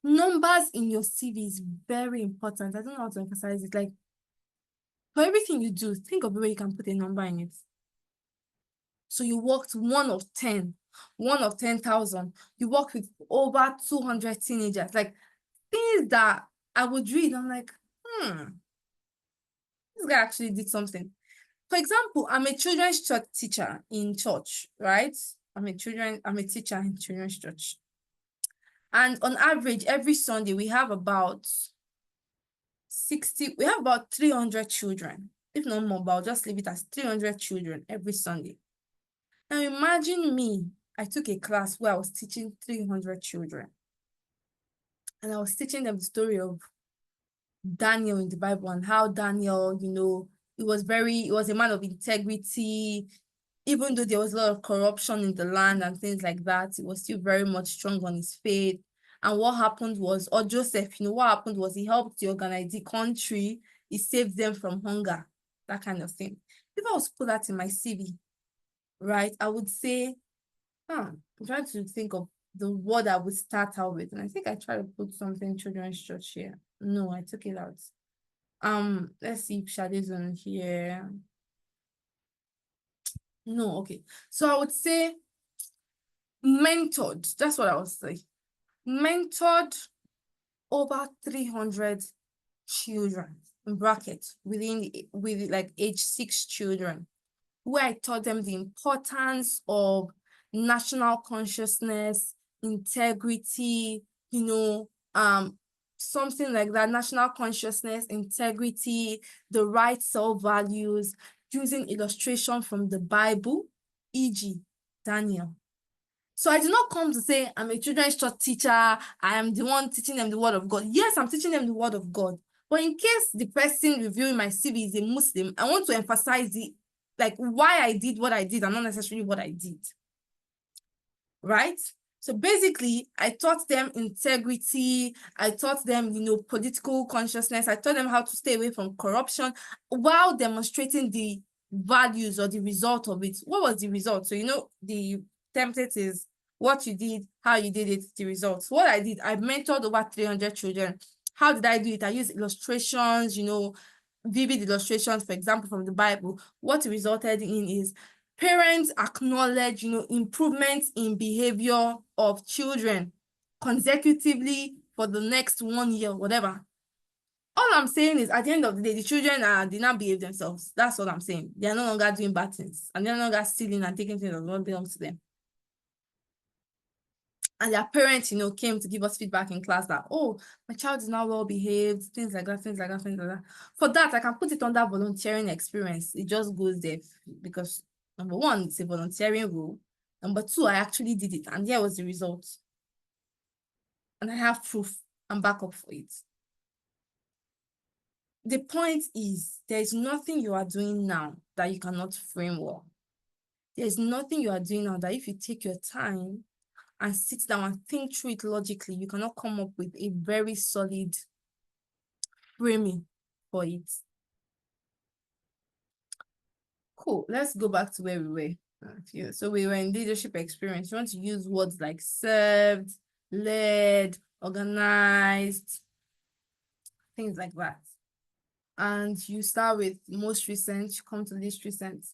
Numbers in your CV is very important. I don't know how to emphasize it. Like, for everything you do, think of the way you can put a number in it. So you worked 1 of 10, 1 of 10,000. You worked with over 200 teenagers. Like, things that I would read, I'm like, this guy actually did something. For example, I'm a children's church teacher in church, right? I'm a teacher in children's church. And on average, every Sunday, we have about 300 children. If not more, but I'll just leave it as 300 children every Sunday. Now imagine me, I took a class where I was teaching 300 children. And I was teaching them the story of Daniel in the Bible and how Daniel, he was a man of integrity. Even though there was a lot of corruption in the land and things like that, he was still very much strong on his faith. And what happened was, or Joseph, what happened was he helped to organize the country. He saved them from hunger, that kind of thing. If I was to put that in my CV, right, I would say, I'm trying to think of the word I would start out with. And I think I tried to put something children's church here. No, I took it out. Let's see if Shade's on here. No, okay. So I would say mentored. That's what I would say. Mentored over 300 children in brackets with like age 6 children, where I taught them the importance of national consciousness, integrity, something like that, national consciousness, integrity, the right self-values, using illustration from the Bible, e.g., Daniel. So I did not come to say I'm a children's church teacher. I am the one teaching them the word of God. Yes, I'm teaching them the word of God. But in case the person reviewing my CV is a Muslim, I want to emphasize why I did what I did and not necessarily what I did. Right? So basically, I taught them integrity. I taught them, political consciousness. I taught them how to stay away from corruption while demonstrating the values or the result of it. What was the result? So, the template is what you did, how you did it, the results. What I did, I mentored over 300 children. How did I do it? I used illustrations, vivid illustrations, for example, from the Bible. What it resulted in is parents acknowledge, improvements in behavior of children consecutively for the next 1 year, whatever. All I'm saying is, at the end of the day, the children did not behave themselves. That's what I'm saying. They are no longer doing bad things, and they're no longer stealing and taking things that don't belong to them. And their parents, came to give us feedback in class that, oh, my child is now well behaved, things like that, things like that, things like that. For that, I can put it under volunteering experience. It just goes there because, number one, it's a volunteering role. Number two, I actually did it, and here was the result. And I have proof and backup for it. The point is, there's nothing you are doing now that you cannot frame well. There's nothing you are doing now that if you take your time and sit down and think through it logically, you cannot come up with a very solid framing for it. Cool. Let's go back to where we were. So we were in leadership experience. You want to use words like served, led, organized, things like that. And you start with most recent, you come to least recent.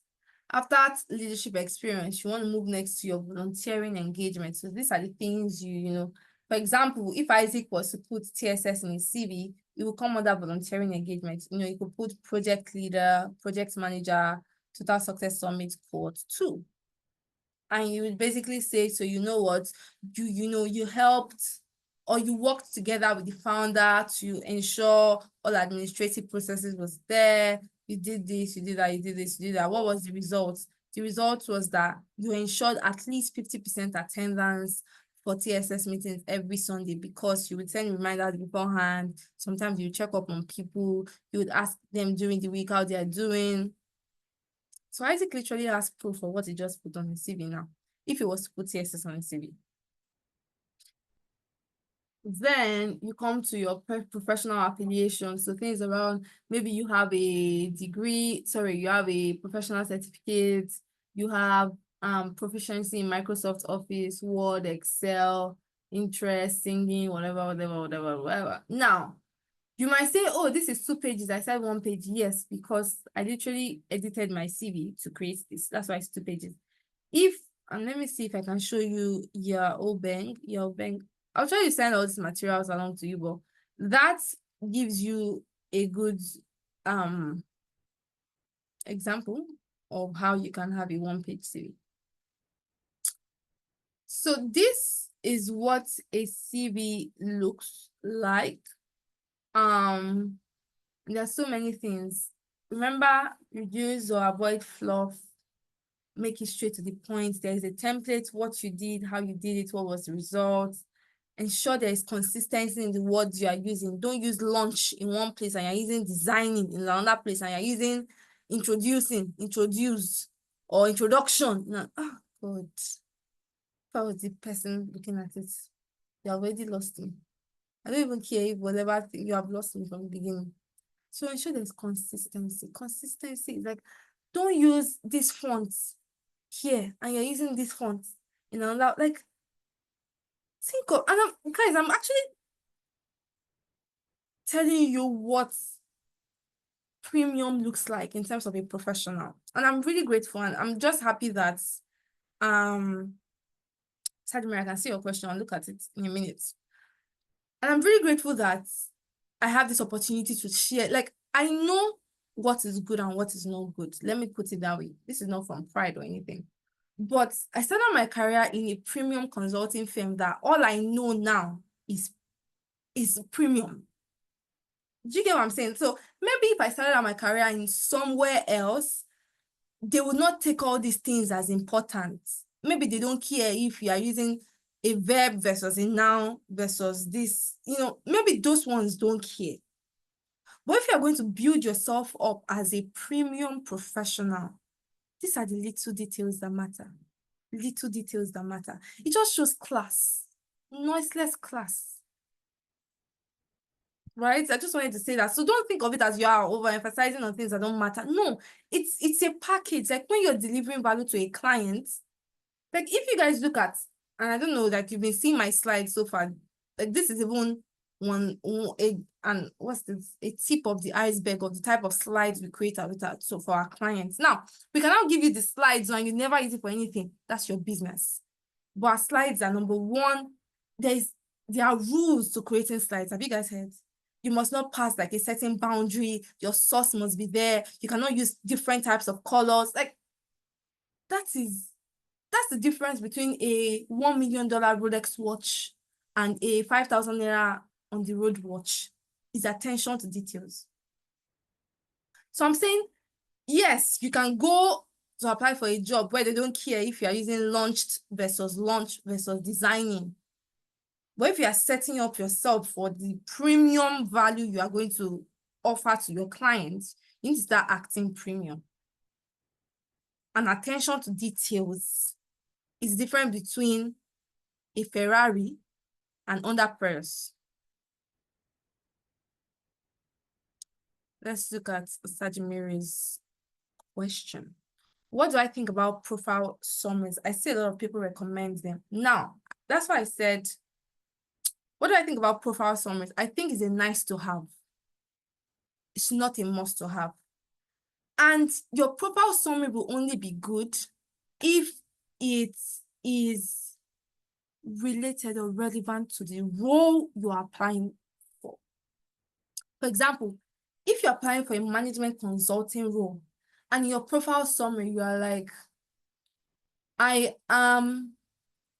After that leadership experience, you want to move next to your volunteering engagement. So these are the things for example, if Isaac was to put TSS in his CV, it will come under volunteering engagement. You could put project leader, project manager, Total Success Summit Cohort 2. And you would basically say, so what, you helped or you worked together with the founder to ensure all administrative processes was there. You did this, you did that, you did this, you did that. What was the result? The result was that you ensured at least 50% attendance for TSS meetings every Sunday because you would send reminders beforehand. Sometimes you check up on people. You would ask them during the week how they are doing. So Isaac literally has proof of what he just put on his CV now, if he was to put TSS on his CV. Then you come to your professional affiliation. So things around, maybe you have a degree, you have a professional certificate, you have proficiency in Microsoft Office, Word, Excel, interest, singing, whatever. Now, you might say, oh, this is 2 pages. I said 1 page. Yes, because I literally edited my CV to create this. That's why it's 2 pages. And let me see if I can show you your bank. I'll try to send all these materials along to you, but that gives you a good example of how you can have a 1-page CV. So this is what a CV looks like. There's so many things. Remember, reduce or avoid fluff. Make it straight to the point. There is a template, what you did, how you did it, what was the result. Ensure there is consistency in the words you are using. Don't use launch in one place and you're using designing in another place and you're using introduce, or introduction. No. Oh, God. If I was the person looking at it, you already lost me. I don't even care if whatever thing you have lost me from the beginning. So ensure there's consistency. Consistency is like, don't use this font here and you're using this font in another, like, think of, and guys, I'm actually telling you what premium looks like in terms of a professional. And I'm really grateful, and I'm just happy that Sadimir, I can see your question. I'll look at it in a minute. And I'm really grateful that I have this opportunity to share. Like, I know what is good and what is not good. Let me put it that way. This is not from pride or anything. But I started my career in a premium consulting firm that all I know now is premium. Do you get what I'm saying? So maybe if I started my career in somewhere else, they would not take all these things as important. Maybe they don't care if you are using a verb versus a noun versus this, maybe those ones don't care. But if you're going to build yourself up as a premium professional, these are the little details that matter. Little details that matter. It just shows class, noiseless class. Right? I just wanted to say that. So don't think of it as you are overemphasizing on things that don't matter. No, it's a package. Like when you're delivering value to a client, like if you guys look at, and I don't know that you've been seeing my slides so far, like this is even and what's this? A tip of the iceberg of the type of slides we create so for our clients. Now, we can now give you the slides and you never use it for anything. That's your business. But our slides are number one. There are rules to creating slides. Have you guys heard? You must not pass like a certain boundary. Your source must be there. You cannot use different types of colors. Like that's the difference between a $1 million Rolex watch and a 5,000 naira on the road watch. Is attention to details. So I'm saying, yes, you can go to apply for a job where they don't care if you're using launch versus designing. But if you are setting up yourself for the premium value you are going to offer to your clients, you need to start acting premium. And attention to details is different between a Ferrari and underpairs. Let's look at Sajimiri's question. What do I think about profile summaries? I see a lot of people recommend them. Now, that's why I said, what do I think about profile summaries? I think it's a nice to have. It's not a must to have. And your profile summary will only be good if it is related or relevant to the role you are applying for. For example, if you're applying for a management consulting role and in your profile summary, you are like, I am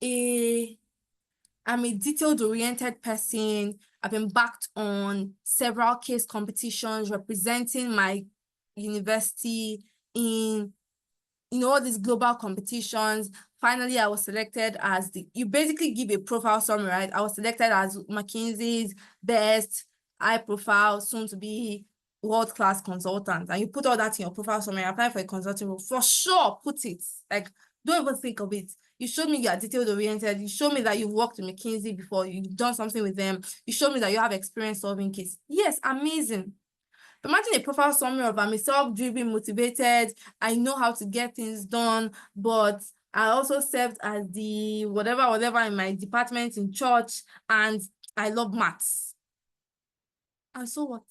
a detailed-oriented person. I've embarked on several case competitions representing my university in all these global competitions. Finally, I was selected as you basically give a profile summary, right? I was selected as McKinsey's best high profile, soon to be world-class consultant. And you put all that in your profile summary, apply for a consulting role. For sure, put it. Like, don't even think of it. You showed me you are detailed-oriented. You showed me that you've worked with McKinsey before. You've done something with them. You showed me that you have experience solving cases. Yes, amazing. Imagine a profile summary of I'm a self-driven, motivated, I know how to get things done, but I also served as the whatever in my department in church, and I love maths. And so what?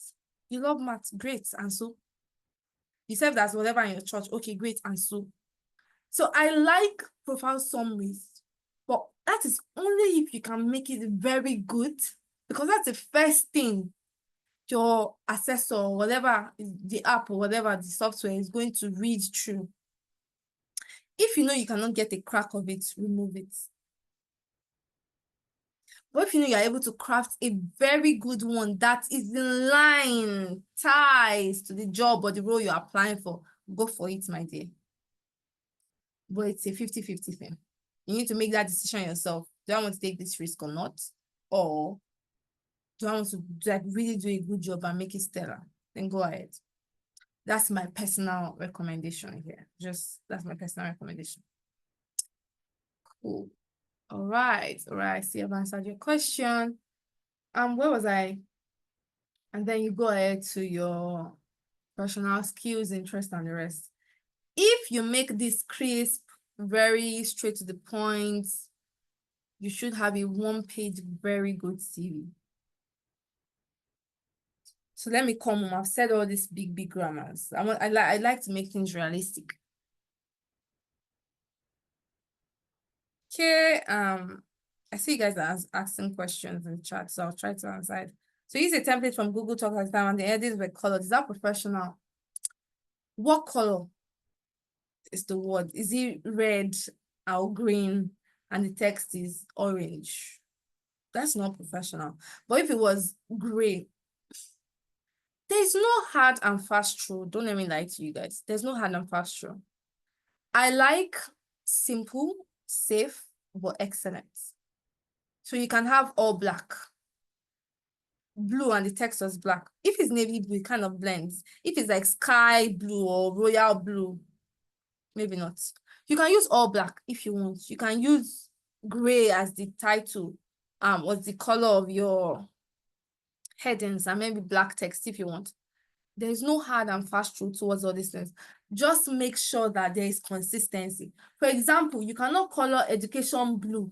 You love maths, great. And so you served as whatever in your church, okay, great. And so I like profile summaries, but that is only if you can make it very good, because that's the first thing your assessor, whatever the app or whatever the software is going to read through. If you know you cannot get a crack of it, remove it. But if you know you're able to craft a very good one that is in line, ties to the job or the role you're applying for, go for it, my dear. But it's a 50-50 thing. You need to make that decision yourself. Do I want to take this risk or not? Or do I want to really do a good job and make it stellar? Then go ahead. That's my personal recommendation here. That's my personal recommendation. Cool. All right. See, I've answered your question. Where was I? And then you go ahead to your personal skills, interest, and the rest. If you make this crisp, very straight to the point, you should have a one-page, very good CV. So let me come home. I've said all these big grammars. I like to make things realistic. Okay, I see you guys are asking questions in the chat, so I'll try to answer it. So use a template from Google Talk last time, and the edits were colored. Is that professional? What color is the word? Is it red or green and the text is orange? That's not professional. But if it was gray, there's no hard and fast rule. Don't let me lie to you guys. There's no hard and fast rule. I like simple, safe, but excellent. So you can have all black, blue, and the text was black. If it's navy blue, it kind of blends. If it's like sky blue or royal blue, maybe not. You can use all black if you want. You can use gray as the title, what's the color of your headings, and maybe black text if you want. There's no hard and fast rule towards all these things. Just make sure that there is consistency. For example, you cannot color education blue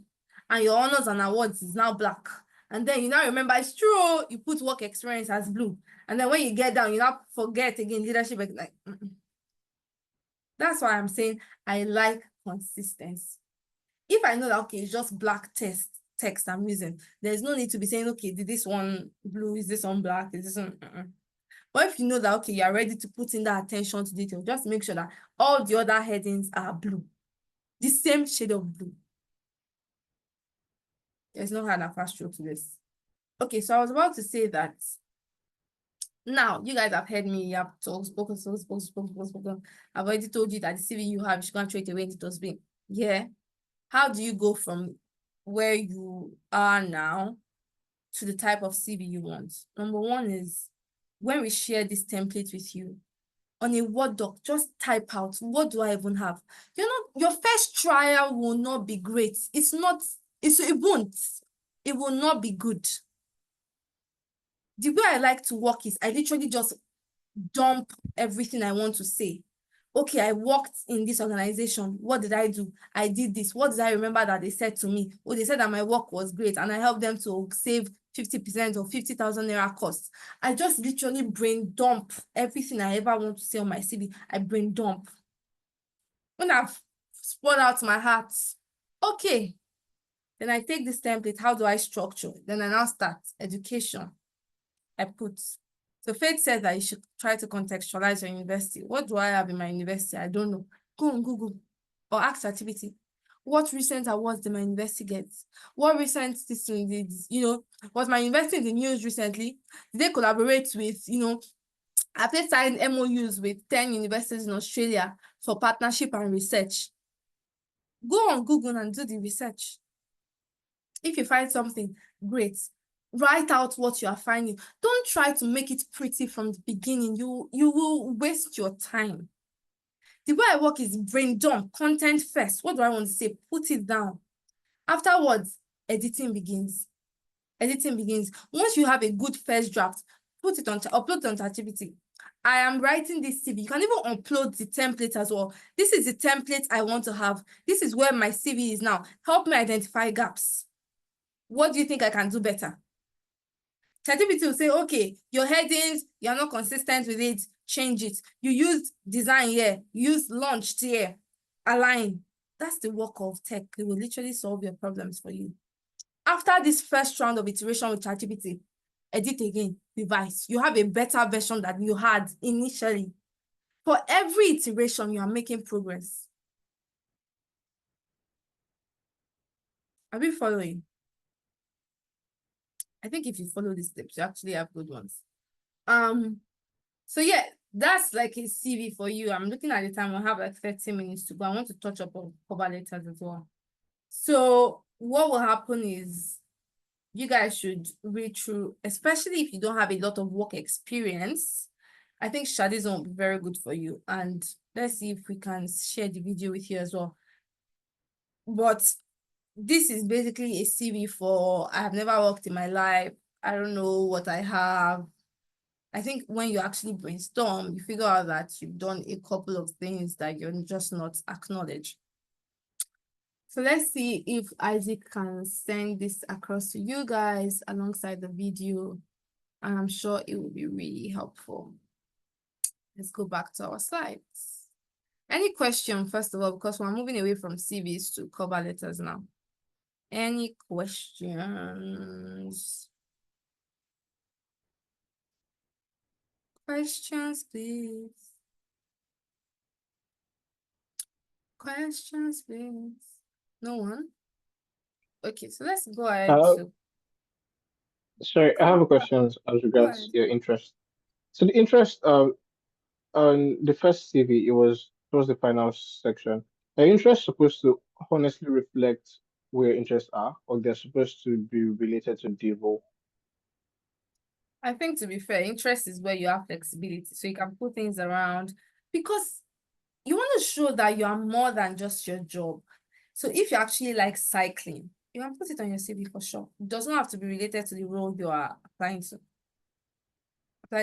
and your honors and awards is now black. And then you now remember it's true, you put work experience as blue. And then when you get down, you now forget again leadership. Like, That's why I'm saying I like consistency. If I know that, okay, it's just black text I'm using, there's no need to be saying, okay, did this one blue, is this one black, is this one... But if you know that, okay, you're ready to put in that attention to detail, just make sure that all the other headings are blue, the same shade of blue. There's no hard and fast rule to this. Okay, so I was about to say that now you guys have heard me, you have spoken. I've already told you that the CV you have, you can't throw it away in the dustbin. Yeah. How do you go from where you are now to the type of CV you want? Number one is, when we share this template with you, on a Word doc, just type out, what do I even have? Your first trial will not be great. It will not be good. The way I like to work is I literally just dump everything I want to say. Okay, I worked in this organization. What did I do? I did this. What did I remember that they said to me? Oh, they said that my work was great and I helped them to save 50% or 50,000 naira costs. I just literally brain dump everything I ever want to say on my CV. I brain dump. When I've poured out my heart, okay, then I take this template. How do I structure? Then I now start education. I put. So Faith said that you should try to contextualize your university. What do I have in my university? I don't know. Go on Google or ask ChatGPT. What recent awards did my university get? What recent system did, was my university in the news recently? Did they collaborate with, have they signed MOUs with 10 universities in Australia for partnership and research? Go on Google and do the research. If you find something, great. Write out what you are finding. Don't try to make it pretty from the beginning. You will waste your time. The way I work is brain dump, content first. What do I want to say? Put it down. Afterwards, editing begins. Once you have a good first draft, upload it on ChatGPT. I am writing this CV. You can even upload the template as well. This is the template I want to have. This is where my CV is now. Help me identify gaps. What do you think I can do better? ChatGPT will say, okay, your headings, you're not consistent with it, change it. You use design here, use launched here, align. That's the work of tech. It will literally solve your problems for you. After this first round of iteration with ChatGPT, edit again, revise. You have a better version than you had initially. For every iteration, you are making progress. Are we following? I think if you follow these steps, you actually have good ones. So yeah, that's like a CV for you. I'm looking at the time. I have like 30 minutes to go. I want to touch up on cover letters as well. So what will happen is you guys should read through, especially if you don't have a lot of work experience. I think Shadism will be very good for you. And let's see if we can share the video with you as well. But this is basically a CV for I have never worked in my life. I don't know what I have. I think when you actually brainstorm, you figure out that you've done a couple of things that you're just not acknowledged. So let's see if Isaac can send this across to you guys alongside the video. And I'm sure it will be really helpful. Let's go back to our slides. Any question, first of all, because we're moving away from CVs to cover letters now. Any questions? Questions, please. Questions, please. No one? Okay, so let's go ahead to... Sorry, I have a question as regards your interest. So the interest on the first CV, it was towards the finance section. Are your interests supposed to honestly reflect where your interests are, or they're supposed to be related to the role? I think, to be fair, interest is where you have flexibility, so you can put things around, because you want to show that you are more than just your job. So if you actually like cycling, you can put it on your CV for sure. It does not have to be related to the role you are applying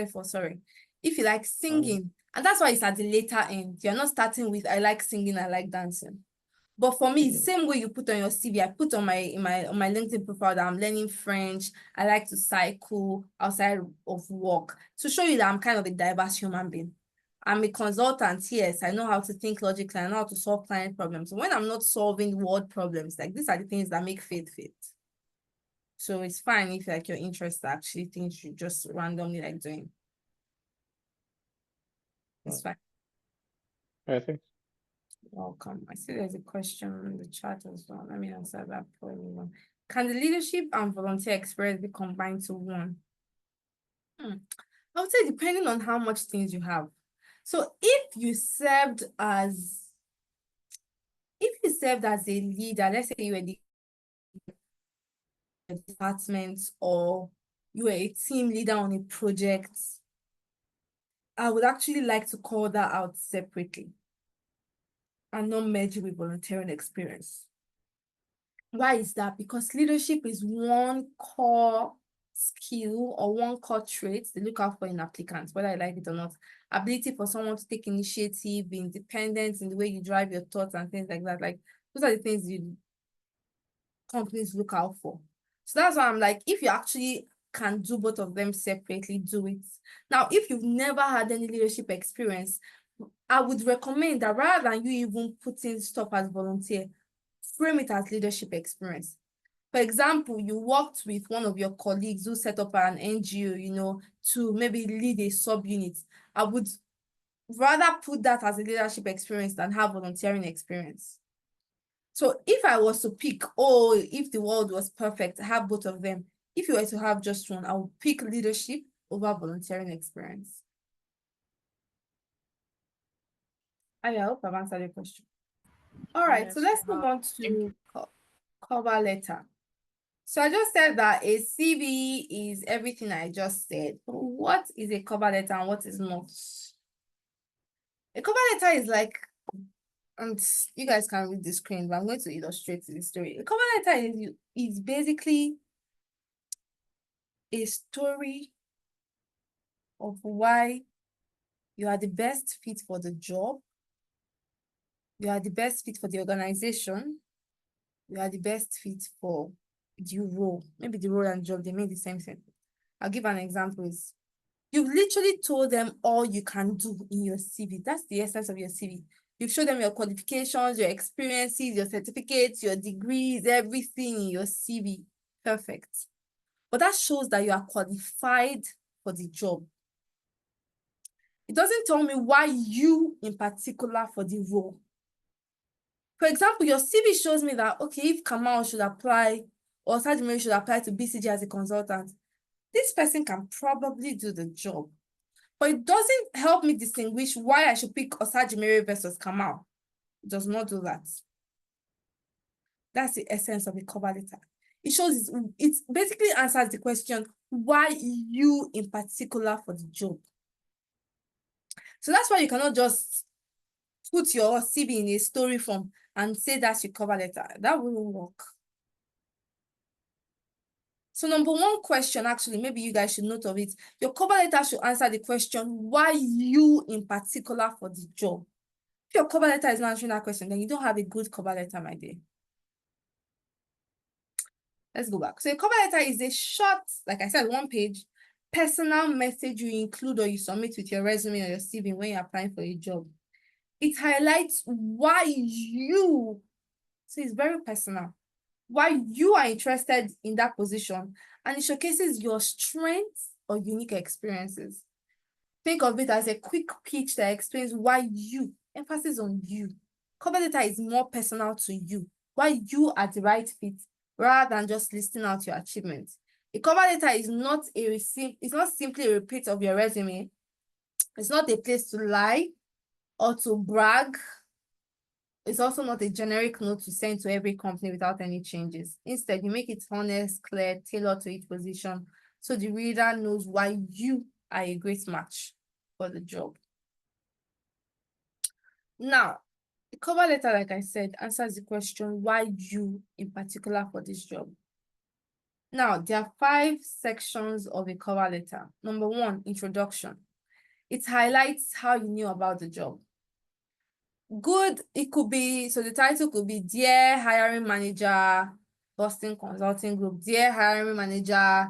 for, sorry. If you like singing, and that's why it's at the later end. You're not starting with, I like singing, I like dancing. But for me, same way you put on your CV, I put on my LinkedIn profile that I'm learning French. I like to cycle outside of work to show you that I'm kind of a diverse human being. I'm a consultant, yes. I know how to think logically. I know how to solve client problems. When I'm not solving world problems, like these are the things that make faith fit. So it's fine if like your interests are actually things you just randomly like doing. It's fine. I think. Welcome. I see there's a question in the chat as well. Let me answer that for everyone. Can the leadership and volunteer experience be combined to one? I would say depending on how much things you have. So if you served as a leader, let's say you were the department or you were a team leader on a project, I would actually like to call that out separately and not merge it with volunteering experience. Why is that? Because leadership is one core skill or one core trait they look out for in applicants, whether I like it or not. Ability for someone to take initiative, be independent in the way you drive your thoughts and things like that. Like those are the things companies look out for. So that's why I'm like, if you actually can do both of them separately, do it. Now, if you've never had any leadership experience, I would recommend that rather than you even putting stuff as volunteer, frame it as leadership experience. For example, you worked with one of your colleagues who set up an NGO, to maybe lead a sub-unit. I would rather put that as a leadership experience than have volunteering experience. So if I was to pick, if the world was perfect, have both of them. If you were to have just one, I would pick leadership over volunteering experience. I hope I've answered your question. All right, so let's move on to cover letter. So I just said that a CV is everything I just said. What is a cover letter and what is not? A cover letter is like, and you guys can read the screen, but I'm going to illustrate the story. A cover letter is basically a story of why You are the best fit for the job. You are the best fit for the organization. You are the best fit for the role. Maybe the role and job, they mean the same thing. I'll give an example. You've literally told them all you can do in your CV. That's the essence of your CV. You've showed them your qualifications, your experiences, your certificates, your degrees, everything in your CV. Perfect. But that shows that you are qualified for the job. It doesn't tell me why you in particular for the role. For example, your CV shows me that, okay, if Kamal should apply or Sajimiri should apply to BCG as a consultant, this person can probably do the job. But it doesn't help me distinguish why I should pick Osajimere versus Kamal. It does not do that. That's the essence of a cover letter. It shows it basically answers the question, why you in particular for the job? So that's why you cannot just put your CV in a story form and say that's your cover letter. That wouldn't work. So number one question, actually, maybe you guys should note of it. Your cover letter should answer the question, why you in particular for the job? If your cover letter is not answering that question, then you don't have a good cover letter, my dear. Let's go back. So a cover letter is a short, like I said, 1 page, personal message you include or you submit with your resume or your CV when you're applying for a job. It highlights why you, so it's very personal, why you are interested in that position, and it showcases your strengths or unique experiences. Think of it as a quick pitch that explains why you, emphasis on you. Cover letter is more personal to you, why you are the right fit, rather than just listing out your achievements. A cover letter is not it's not simply a repeat of your resume. It's not a place to lie or to brag. It's also not a generic note to send to every company without any changes. Instead, you make it honest, clear, tailored to each position, so the reader knows why you are a great match for the job. Now, the cover letter, like I said, answers the question, why you in particular for this job? Now, there are 5 sections of a cover letter. Number 1, introduction. It highlights how you knew about the job. Good, it could be, so the title could be, Dear Hiring Manager, Boston Consulting Group, Dear Hiring Manager,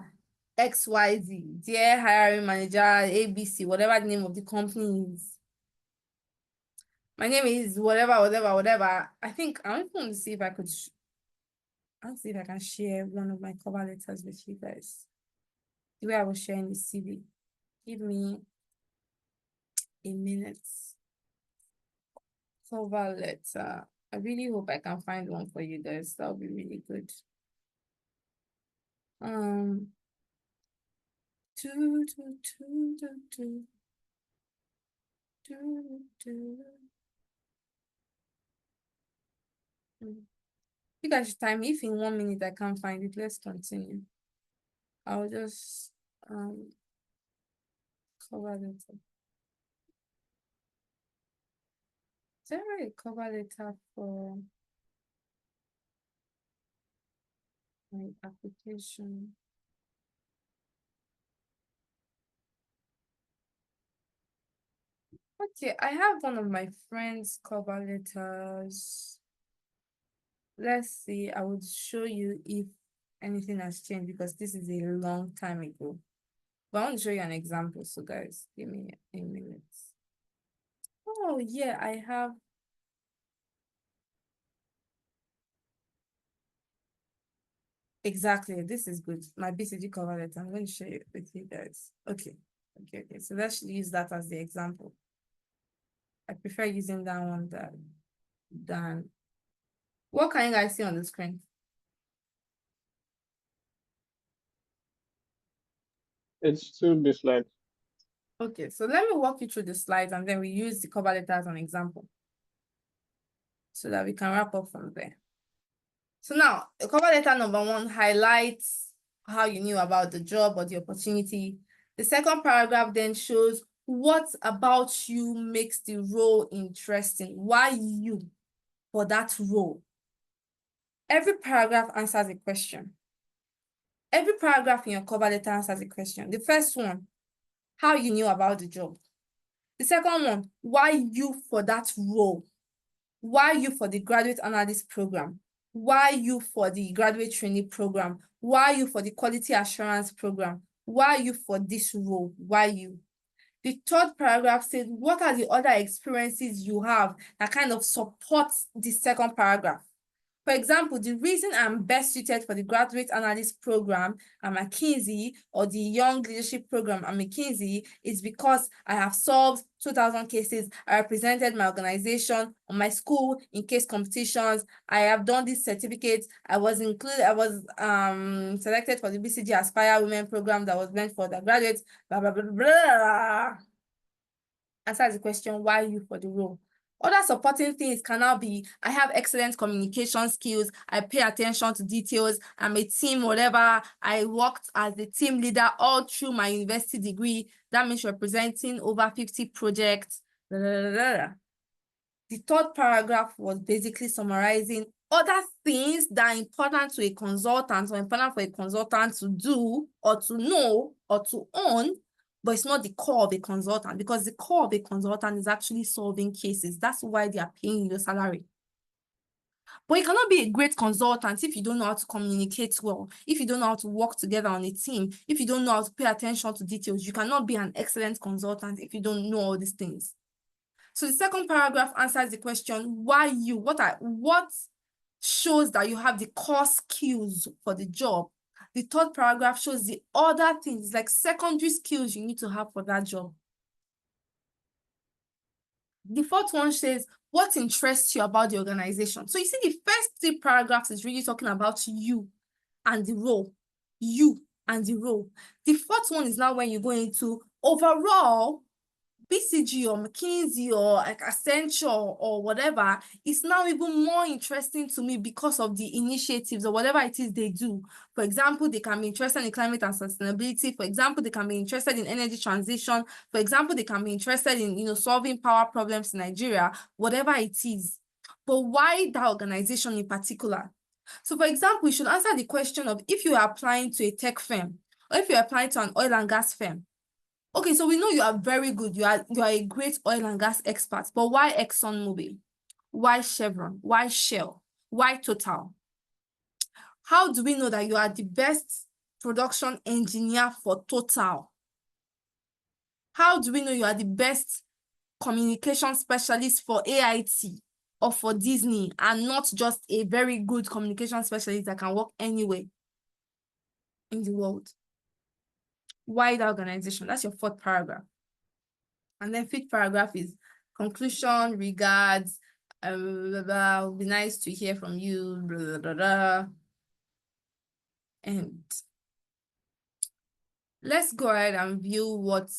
XYZ, Dear Hiring Manager, ABC, whatever the name of the company is. My name is whatever. I think I want to see if I could, I'll see if I can share one of my cover letters with you guys. The way I was sharing the CV. Give me a minute. Cover letter. I really hope I can find one for you guys. That would be really good. You guys should time me. If in 1 minute I can't find it, let's continue. I'll just cover letter. Is there a cover letter for my application? Okay, I have one of my friends' cover letters. Let's see, I would show you if anything has changed because this is a long time ago. But I want to show you an example. So guys, give me a minute. Oh yeah, I have. Exactly, this is good. My BCG cover letter. I'm going to share it with you guys. Okay. So let's use that as the example. I prefer using that one than what can you guys see on the screen? It's still the slide. Okay, so let me walk you through the slides and then we use the cover letter as an example so that we can wrap up from there. So now, the cover letter number 1 highlights how you knew about the job or the opportunity. The second paragraph then shows what about you makes the role interesting. Why you for that role? Every paragraph answers a question. Every paragraph in your cover letter answers a question. The first one, how you knew about the job. The The second one, why you for that role? Why you for the graduate analyst program? Why you for the graduate trainee program? Why you for the quality assurance program? Why you for this role? Why you? The third paragraph says, what are the other experiences you have that kind of supports the second paragraph? For example, the reason I'm best suited for the graduate analyst program at McKinsey or the young leadership program at McKinsey is because I have solved 2,000 cases. I represented my organization or my school in case competitions. I have done these certificates. I was selected for the BCG Aspire Women program that was meant for the graduates, blah, blah, blah, blah. Answers the question, why you for the role? Other supporting things can now be, I have excellent communication skills, I pay attention to details, I'm a team, whatever. I worked as the team leader all through my university degree. That means representing over 50 projects. Blah, blah, blah, blah. The third paragraph was basically summarizing other things that are important to a consultant or important for a consultant to do or to know or to own, but it's not the core of a consultant, because the core of a consultant is actually solving cases. That's why they are paying you the salary. But you cannot be a great consultant if you don't know how to communicate well, if you don't know how to work together on a team, if you don't know how to pay attention to details. You cannot be an excellent consultant if you don't know all these things. So the second paragraph answers the question, why you? What shows that you have the core skills for the job? The third paragraph shows the other things, like secondary skills you need to have for that job. The fourth one says, what interests you about the organization? So you see, the first 3 paragraphs is really talking about you and the role. You and the role. The fourth one is now when you go into overall, BCG or McKinsey or like Accenture or whatever is now even more interesting to me because of the initiatives or whatever it is they do. For example, they can be interested in climate and sustainability. For example, they can be interested in energy transition. For example, they can be interested in solving power problems in Nigeria, whatever it is. But why that organization in particular? So for example, we should answer the question of, if you are applying to a tech firm or if you're applying to an oil and gas firm, okay, so we know you are very good. You are a great oil and gas expert, but why ExxonMobil? Why Chevron? Why Shell? Why Total? How do we know that you are the best production engineer for Total? How do we know you are the best communication specialist for AIT or for Disney and not just a very good communication specialist that can work anywhere in the world? Why that organization? That's your fourth paragraph. And then fifth paragraph is conclusion, regards, blah, blah, blah. It would be nice to hear from you, blah, blah, blah, blah. And let's go ahead and view what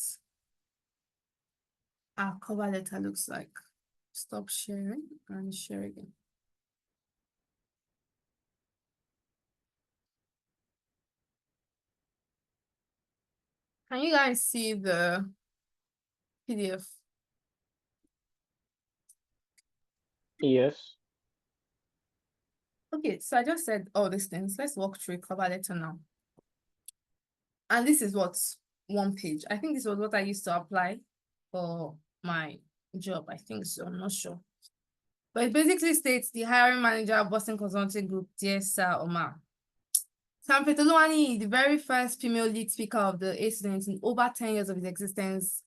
our cover letter looks like. Stop sharing and share again. Can you guys see the PDF? Yes. Okay, so I just said all these things. Let's walk through a cover letter now. And this is what's 1 page. I think this was what I used to apply for my job. I think so, I'm not sure. But it basically states, the hiring manager of Boston Consulting Group, dear Sir Omar. Sam Petoluani, the very first female lead speaker of the A students in over 10 years of his existence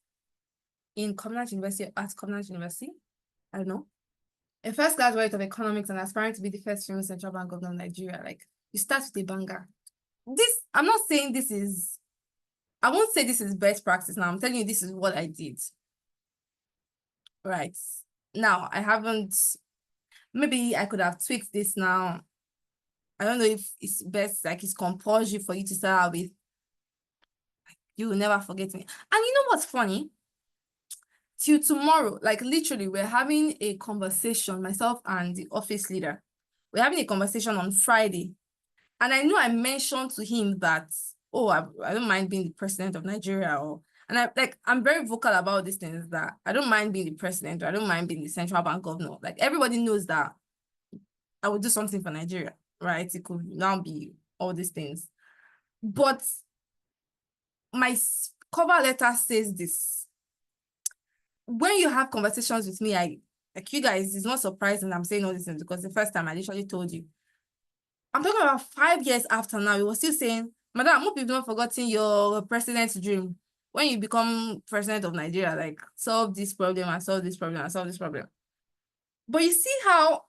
in Covenant University, at Covenant University. I don't know. A first graduate of economics and aspiring to be the first female central bank governor of Nigeria. Like, you start with a banger. This, I'm not saying this is, I won't say this is best practice now. I'm telling you, this is what I did. Right. Now, I haven't, maybe I could have tweaked this now. I don't know if it's best, like it's compulsory for you to start out with, you will never forget me. And you know what's funny? Till tomorrow, like literally, we're having a conversation, myself and the office leader. We're having a conversation on Friday. And I know I mentioned to him that, oh, I don't mind being the president of Nigeria. And I'm very vocal about these things, that I don't mind being the president, or I don't mind being the central bank governor. Like, everybody knows that I would do something for Nigeria, right? It could now be all these things. But my cover letter says this. when you have conversations with me, like you guys, it's not surprising I'm saying all these things because the first time I literally told you. I'm talking about 5 years after now, you were still saying, Madam, I hope you've not forgotten your president's dream. When you become president of Nigeria, like solve this problem and solve this problem and solve this problem. But you see how,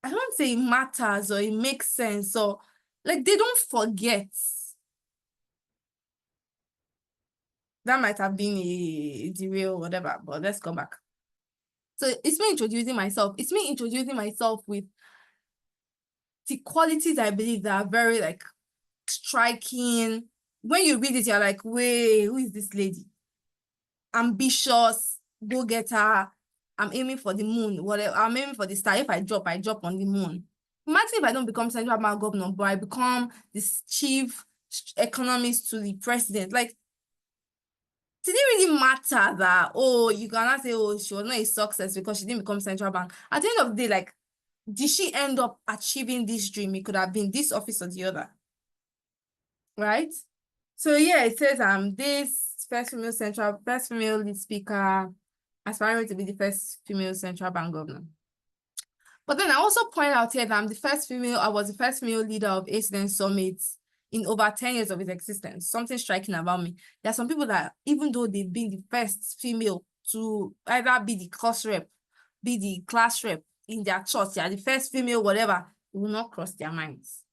I don't say it matters or it makes sense, or like they don't forget. That might have been a derail or whatever, but let's come back. So it's me introducing myself. It's me introducing myself with the qualities I believe that are very like striking. When you read it, you're like, wait, who is this lady? Ambitious, go-getter. I'm aiming for the moon. Whatever, I'm aiming for the star. If I drop on the moon. Imagine if I don't become central bank governor, but I become this chief economist to the president. Like, did it really matter that, oh, you cannot say, oh, she was not a success because she didn't become central bank? At the end of the day, like, did she end up achieving this dream? It could have been this office or the other. Right? So yeah, it says this first female lead speaker, aspiring to be the first female central bank governor. But then I also point out here that I was the first female leader of ACDN Summit in over 10 years of its existence. Something striking about me. There are some people that, even though they've been the first female to either be the class rep in their church, they are the first female, whatever, it will not cross their minds.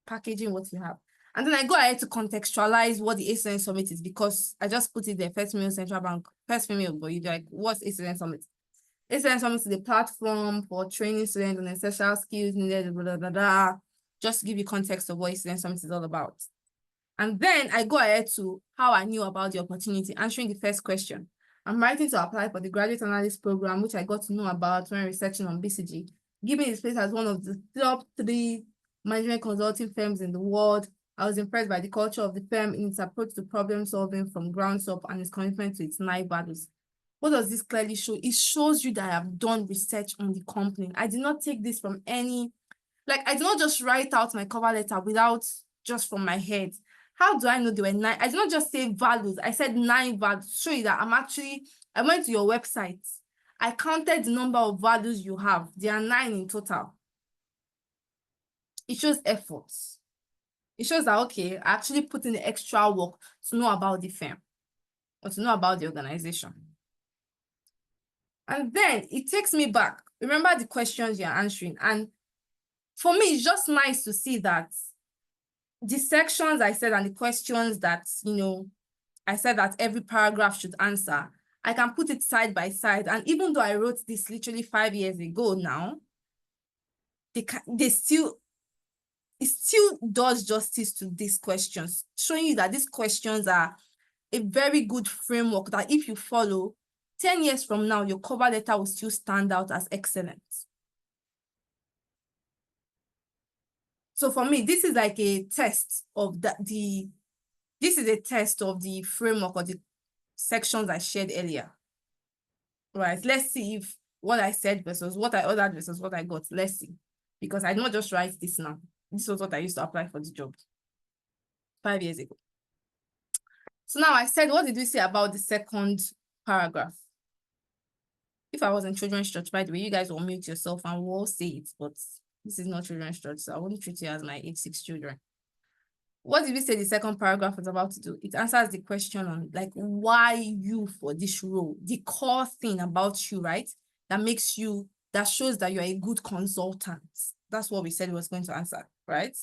Packaging what you have. And then I go ahead to contextualize what the ACDN Summit is, because I just put it there, first female central bank, first female, but you're like, what's ACDN Summit? ACDN Summit is the platform for training students on essential skills needed, blah, blah, blah, blah, just to give you context of what ACDN Summit is all about. And then I go ahead to how I knew about the opportunity, answering the first question. I'm writing to apply for the graduate analyst program, which I got to know about when researching on BCG, giving this place as one of the top 3 management consulting firms in the world. I was impressed by the culture of the firm in its approach to problem solving from ground up and its commitment to its 9 values. What does this clearly show? It shows you that I have done research on the company. I did not take this from any, like, I did not just write out my cover letter without just from my head. How do I know there were 9? I did not just say values. I said 9 values. Show you that I went to your website. I counted the number of values you have. There are 9 in total. It shows efforts. It shows that, okay, I actually put in the extra work to know about the firm or to know about the organization. And then it takes me back. Remember the questions you're answering. And for me, it's just nice to see that the sections I said and the questions that, I said that every paragraph should answer, I can put it side by side. And even though I wrote this literally 5 years ago now, it still does justice to these questions, showing you that these questions are a very good framework that if you follow, 10 years from now, your cover letter will still stand out as excellent. So for me, this is like a test of this is a test of the framework or the sections I shared earlier. Right, let's see if what I said versus what I ordered versus what I got. Let's see. Because I not just write this now. This was what I used to apply for the job 5 years ago. So now I said, what did we say about the second paragraph? If I was in children's church, by the way, you guys will mute yourself and we'll all say it, but this is not children's church, so I won't treat you as my age 6 children. What did we say the second paragraph was about to do? It answers the question on like why you for this role, the core thing about you, right? That shows that you're a good consultant. That's what we said it was going to answer, right?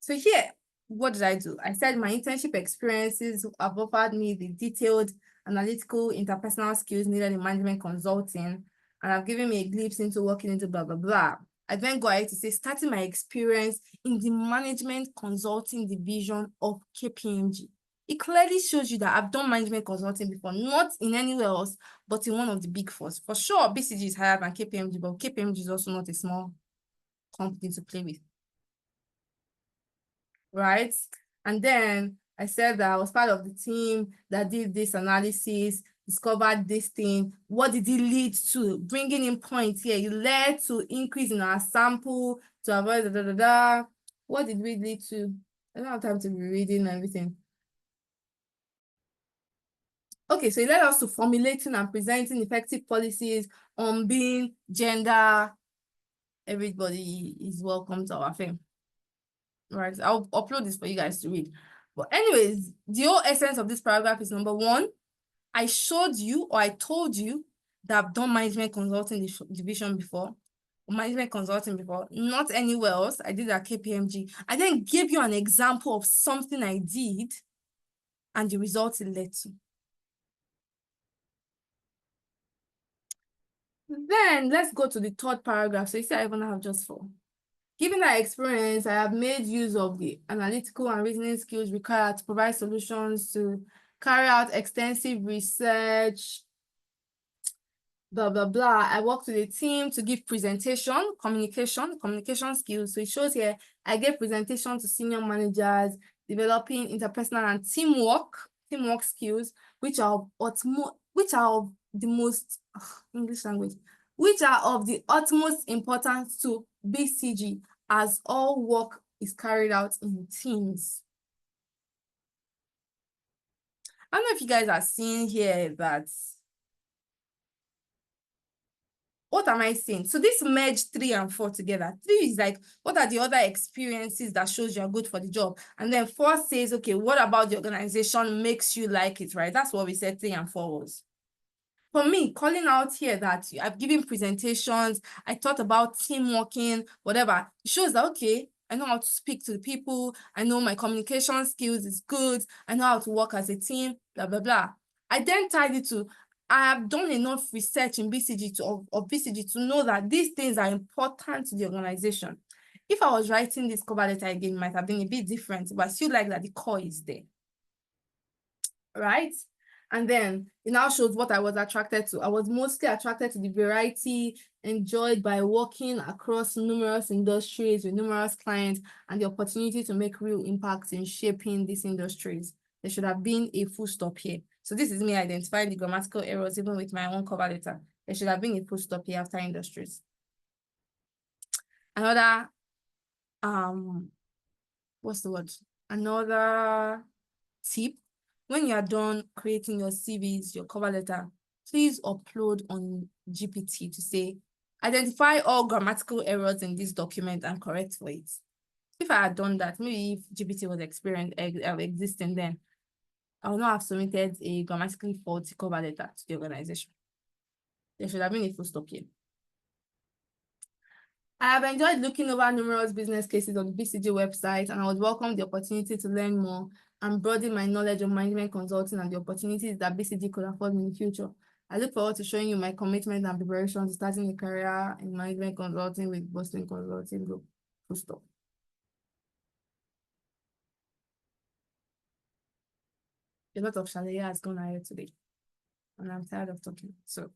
So here, what did I do? I said my internship experiences have offered me the detailed analytical interpersonal skills needed in management consulting, and have given me a glimpse into working into blah, blah, blah. I then go ahead to say, starting my experience in the management consulting division of KPMG. It clearly shows you that I've done management consulting before, not in anywhere else, but in one of the big fours. For sure, BCG is higher than KPMG, but KPMG is also not a small company to play with. Right? And then I said that I was part of the team that did this analysis, discovered this thing. What did it lead to? Bringing in points here. It led to increase in our sample to avoid da. What did we lead to? I don't have time to be reading everything. Okay, so it led us to formulating and presenting effective policies on being gender. Everybody is welcome to our thing. Right, I'll upload this for you guys to read. But anyways, the whole essence of this paragraph is number one, I showed you or I told you that I've done management consulting division before, management consulting before, not anywhere else. I did at KPMG. I then gave you an example of something I did and the results it led to. Then let's go to the third paragraph. So you see, I even have just 4. Given that experience, I have made use of the analytical and reasoning skills required to provide solutions to carry out extensive research, blah, blah, blah. I worked with a team to give presentation, communication skills. So it shows here, I gave presentation to senior managers, developing interpersonal and teamwork skills, which are of the most, English language, which are of the utmost importance to BCG, as all work is carried out in teams. I don't know if you guys are seeing here that, what am I saying? So this merge 3 and 4 together. 3 is like, what are the other experiences that shows you're good for the job? And then 4 says, okay, what about the organization makes you like it, right? That's what we said 3 and 4 was. For me, calling out here that I've given presentations, I thought about team working, whatever, it shows that, okay, I know how to speak to the people, I know my communication skills is good, I know how to work as a team, blah, blah, blah. I then tied it to, I have done enough research in BCG of BCG to know that these things are important to the organization. If I was writing this cover letter again, it might have been a bit different, but I still like that the core is there. Right? And then it now shows what I was attracted to. I was mostly attracted to the variety enjoyed by working across numerous industries with numerous clients and the opportunity to make real impacts in shaping these industries. There should have been a full stop here. So this is me identifying the grammatical errors even with my own cover letter. There should have been a full stop here after industries. Another, what's the word? Another tip. When you are done creating your CVs, your cover letter, please upload on GPT to say, identify all grammatical errors in this document and correct for it. If I had done that, maybe if GPT was existing then, I would not have submitted a grammatically faulty cover letter to the organization. There should have been a full stop here. I have enjoyed looking over numerous business cases on the BCG website, and I would welcome the opportunity to learn more and broaden my knowledge of management consulting and the opportunities that BCG could afford in the future. I look forward to showing you my commitment and preparation to starting a career in management consulting with Boston Consulting Group. Full stop. A lot of Shalaya has gone ahead today, and I'm tired of talking. So,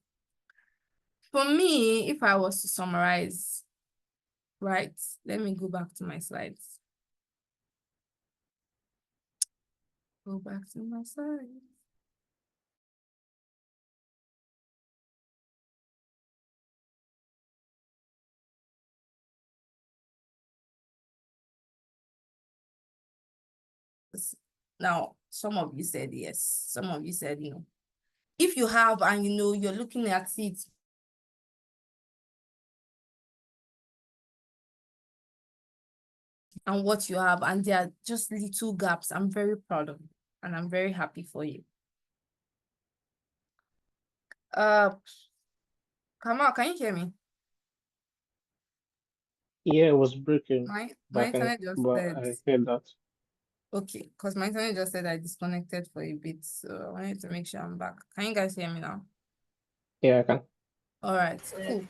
for me, if I was to summarize, right, let me go back to my slides. Go back to my slides. Now, some of you said yes, some of you said no. If you have and you know you're looking at it, and what you have, and there are just little gaps, I'm very proud of you and I'm very happy for you. Kamal, can you hear me? Yeah, it was breaking. My internet just said, I heard that. okay, because my internet just said I disconnected for a bit, so I wanted to make sure I'm back. Can you guys hear me now? Yeah, I can. All right, cool.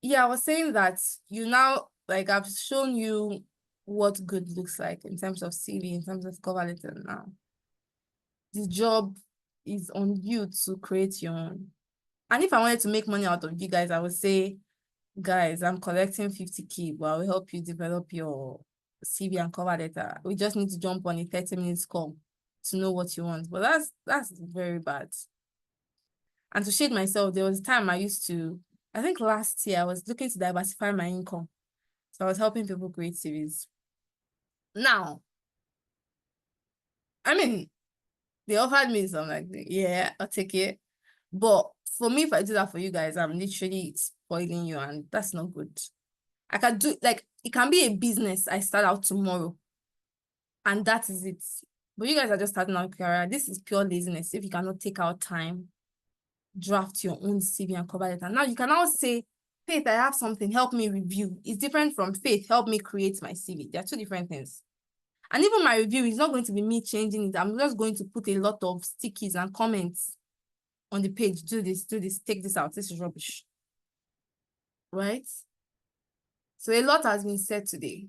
Yeah, I was saying that you now, like, I've shown you what good looks like in terms of CV, in terms of cover letter now. The job is on you to create your own. And if I wanted to make money out of you guys, I would say, guys, I'm collecting 50K, but I will help you develop your CV and cover letter. We just need to jump on a 30-minute call to know what you want. But that's very bad. And to shade myself, there was a time I used to, I think last year, I was looking to diversify my income. So I was helping people create CVs. Now, I mean, They offered me, so I'm like, yeah, I'll take it. But for me, if I do that for you guys, I'm literally spoiling you, and that's not good. I can do, like, it can be a business I start out tomorrow, and that is it. But you guys are just starting out career. This is pure laziness. If you cannot take out time, draft your own CV and cover letter. Now you can now say, Faith, I have something, help me review. It's different from Faith, help me create my CV. They are two different things. And even my review is not going to be me changing it. I'm just going to put a lot of stickies and comments on the page. Do this, take this out. This is rubbish. Right? So a lot has been said today.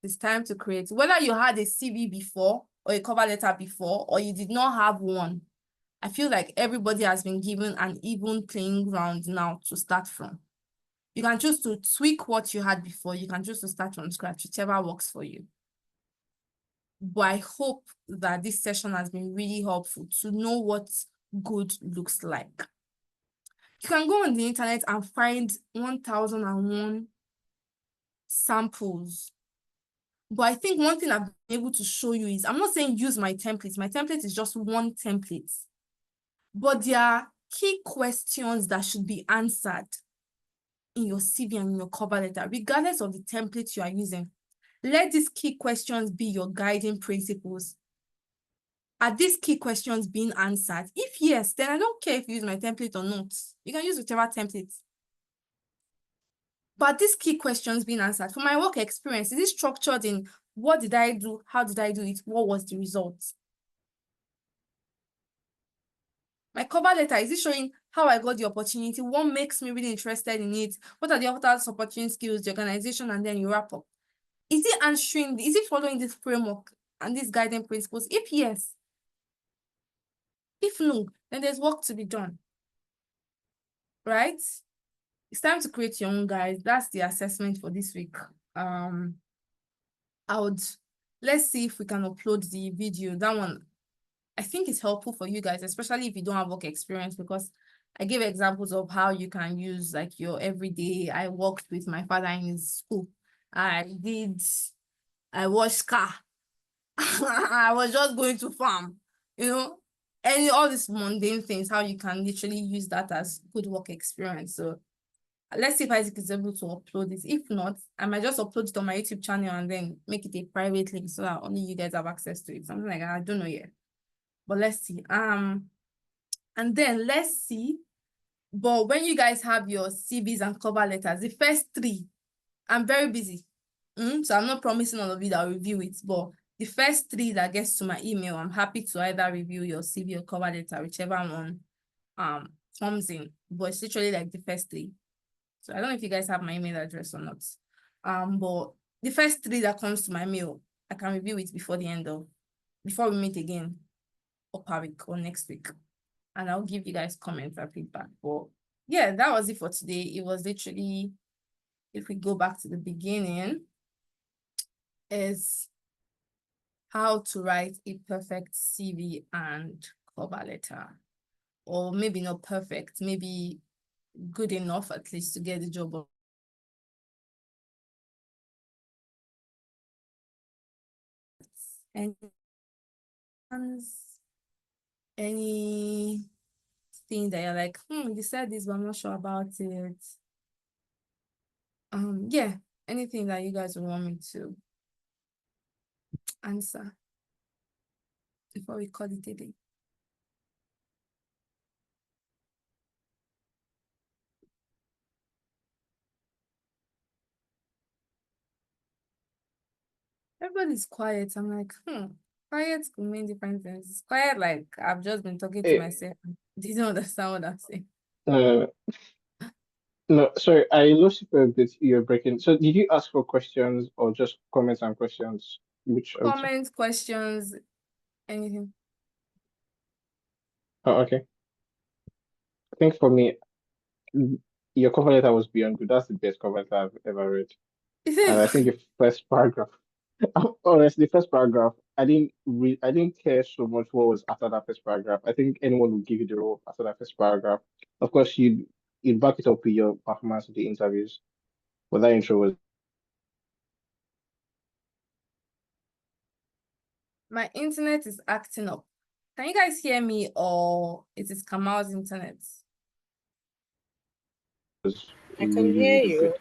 It's time to create. Whether you had a CV before or a cover letter before, or you did not have one, I feel like everybody has been given an even playing ground now to start from. You can choose to tweak what you had before. You can choose to start from scratch, whichever works for you. But I hope that this session has been really helpful to know what good looks like. You can go on the internet and find 1001 samples. But I think one thing I've been able to show you is, I'm not saying use my templates. My template is just one template. But there are key questions that should be answered in your CV and in your cover letter, regardless of the template you are using. Let these key questions be your guiding principles. Are these key questions being answered? If yes, then I don't care if you use my template or not. You can use whichever template. But these key questions being answered, for my work experience, is it structured in what did I do? How did I do it? What was the result? My cover letter, is it showing how I got the opportunity? What makes me really interested in it? What are the other supporting skills, the organization, and then you wrap up? Is it answering, is it following this framework and these guiding principles? If yes, if no, then there's work to be done, right? It's time to create your own, guys. That's the assessment for this week. Let's see if we can upload the video. That one, I think it's helpful for you guys, especially if you don't have work experience, because I gave examples of how you can use like your everyday. I worked with my father in his school. I washed car. I was just going to farm, and all these mundane things, how you can literally use that as good work experience. So let's see if Isaac is able to upload this. If not, I might just upload it on my YouTube channel and then make it a private link so that only you guys have access to it. Something like that. I don't know yet. But let's see. And then let's see. But when you guys have your CVs and cover letters, the first three, I'm very busy. So I'm not promising all of you that I'll review it, but the first three that gets to my email, I'm happy to either review your CV or cover letter, whichever one comes in. But it's literally like the first three. So I don't know if you guys have my email address or not. But the first three that comes to my mail, I can review it before we meet again, or per week or next week. And I'll give you guys comments and feedback. But yeah, that was it for today. It was literally, if we go back to the beginning, is how to write a perfect CV and cover letter. Or maybe not perfect, maybe good enough at least to get the job. Anything that you're like, you said this, but I'm not sure about it. Yeah, anything that you guys would want me to answer before we call it a day. Everybody's quiet. I'm like, quiet could mean different things. It's quiet, like I've just been talking to myself. They don't understand what I'm saying. No, sorry, I lost you for a bit. You're breaking. So did you ask for questions or just comments and questions? Which comments, questions, anything. Oh, okay. I think for me, your cover letter was beyond good. That's the best cover letter I've ever read. And I think the first paragraph, honestly, the first paragraph, I didn't care so much what was after that first paragraph. I think anyone would give you the role after that first paragraph. Of course, you'd back it up with your performance in the interviews. But that intro was. My internet is acting up. Can you guys hear me, or it is Kamal's internet? I can hear you. Good.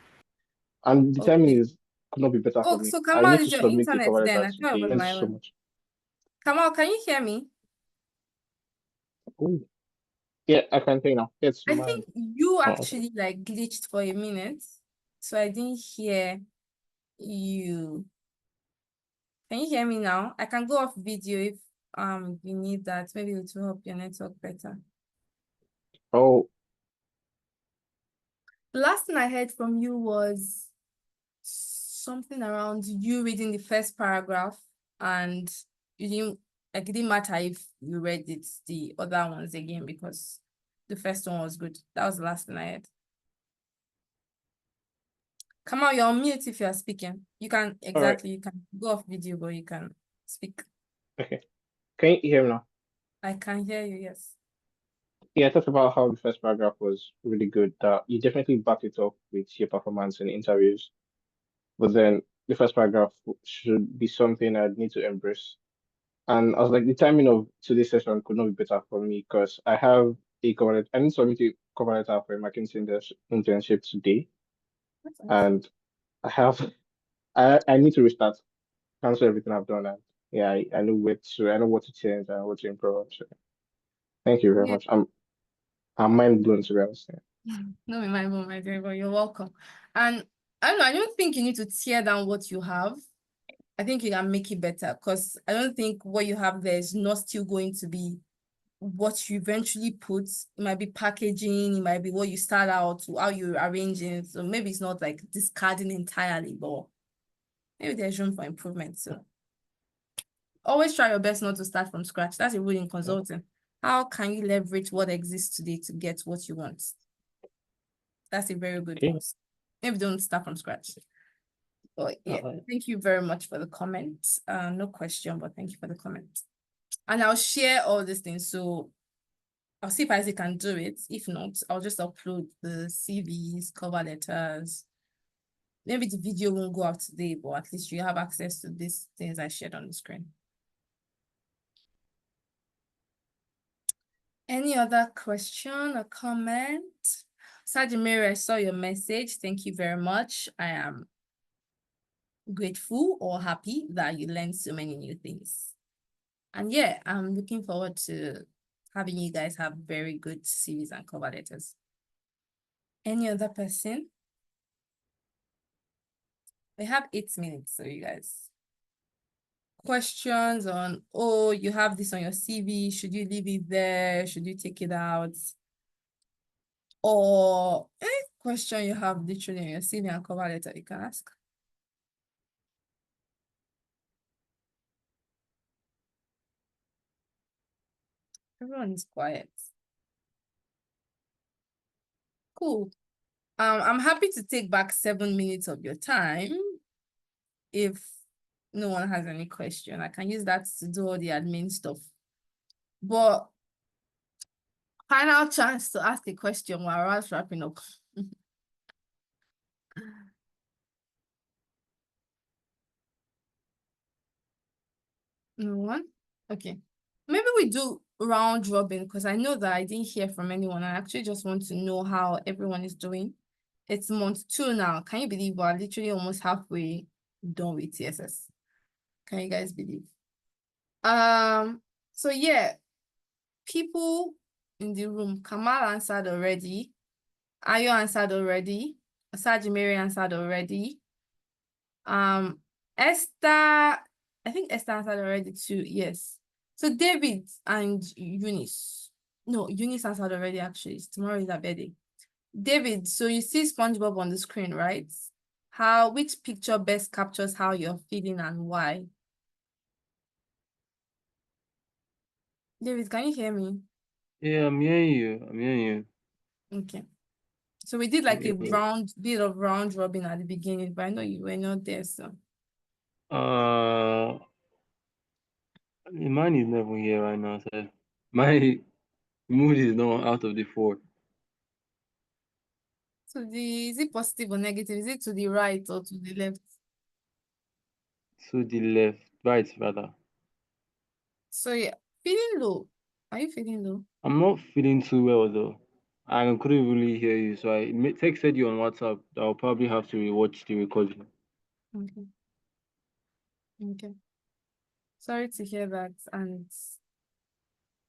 And the timing could not be better for me. So I Kamal, need is to your submit the internet cover then? letter I thought it was today. my Thanks so own. much. Kamal, can you hear me? Oh. Yeah, I can hear now. It's I mine. think you okay. actually like glitched for a minute, so I didn't hear you. Can you hear me now? I can go off video if you need that. Maybe it will help your network better. Oh, The last thing I heard from you was something around you reading the first paragraph, and you didn't like, it didn't matter if you read it the other ones again because the first one was good. That was the last thing I heard. Come on, you're on mute if you're speaking. You can you can go off video, but you can speak. okay. Can you hear me now? I can hear you, yes. Yeah, I talked about how the first paragraph was really good. That you definitely back it up with your performance in interviews. But then the first paragraph should be something I'd need to embrace. And I was like, the timing of today's session could not be better for me because I have a cover letter. I need to submit a cover letter for a McKinsey internship today. That's nice. And I need to restart, cancel everything I've done. And yeah, I know I know what to change and what to improve. So thank you very much. I'm mind blown to be honest. No, in my moment, but you're welcome. And I don't know, I don't think you need to tear down what you have. I think you can make it better because I don't think what you have there is not still going to be what you eventually put. It might be packaging, it might be what you start out, how you arrange it. So maybe it's not like discarding entirely, but maybe there's room for improvement. So always try your best not to start from scratch. That's a rule in consulting. How can you leverage what exists today to get what you want? That's a very good one. Maybe don't start from scratch. But yeah, thank you very much for the comment. No question, but thank you for the comment. And I'll share all these things. So I'll see if Isaac can do it. If not, I'll just upload the CVs, cover letters. Maybe the video won't go out today, but at least you have access to these things I shared on the screen. Any other question or comment? Sajimiri, I saw your message. Thank you very much. I am grateful or happy that you learned so many new things. And yeah, I'm looking forward to having you guys have very good series and cover letters. Any other person? We have 8 minutes, so you guys. Questions on, oh, you have this on your CV. Should you leave it there? Should you take it out? Or any question you have literally on your CV and cover letter, you can ask. Everyone is quiet. Cool. I'm happy to take back 7 minutes of your time. If no one has any question, I can use that to do all the admin stuff. But final chance to ask a question while I was wrapping up. No one? Okay. Maybe we do round robin because I know that I didn't hear from anyone. I actually just want to know how everyone is doing. It's month 2 now. Can you believe we're literally almost halfway done with TSS? Can you guys believe? So yeah, people in the room, Kamal answered already. Ayo answered already. Sajimiri answered already. Esther, I think Esther answered already too. Yes. So David and Eunice. No, Eunice answered already actually. Tomorrow is her birthday. David, so you see SpongeBob on the screen, right? Which picture best captures how you're feeling and why? David, can you hear me? Yeah, I'm hearing you. I'm hearing you. Okay. So we did like a bit of round robin at the beginning, but I know you were not there, so. Mine is never here right now, so my mood is not out of the 4. So is it positive or negative? Is it to the right or to the left? To the left, right rather. So yeah, feeling low. Are you feeling low? I'm not feeling too well though. I couldn't really hear you, so I texted you on WhatsApp. I'll probably have to rewatch the recording. Okay. Okay. Sorry to hear that, and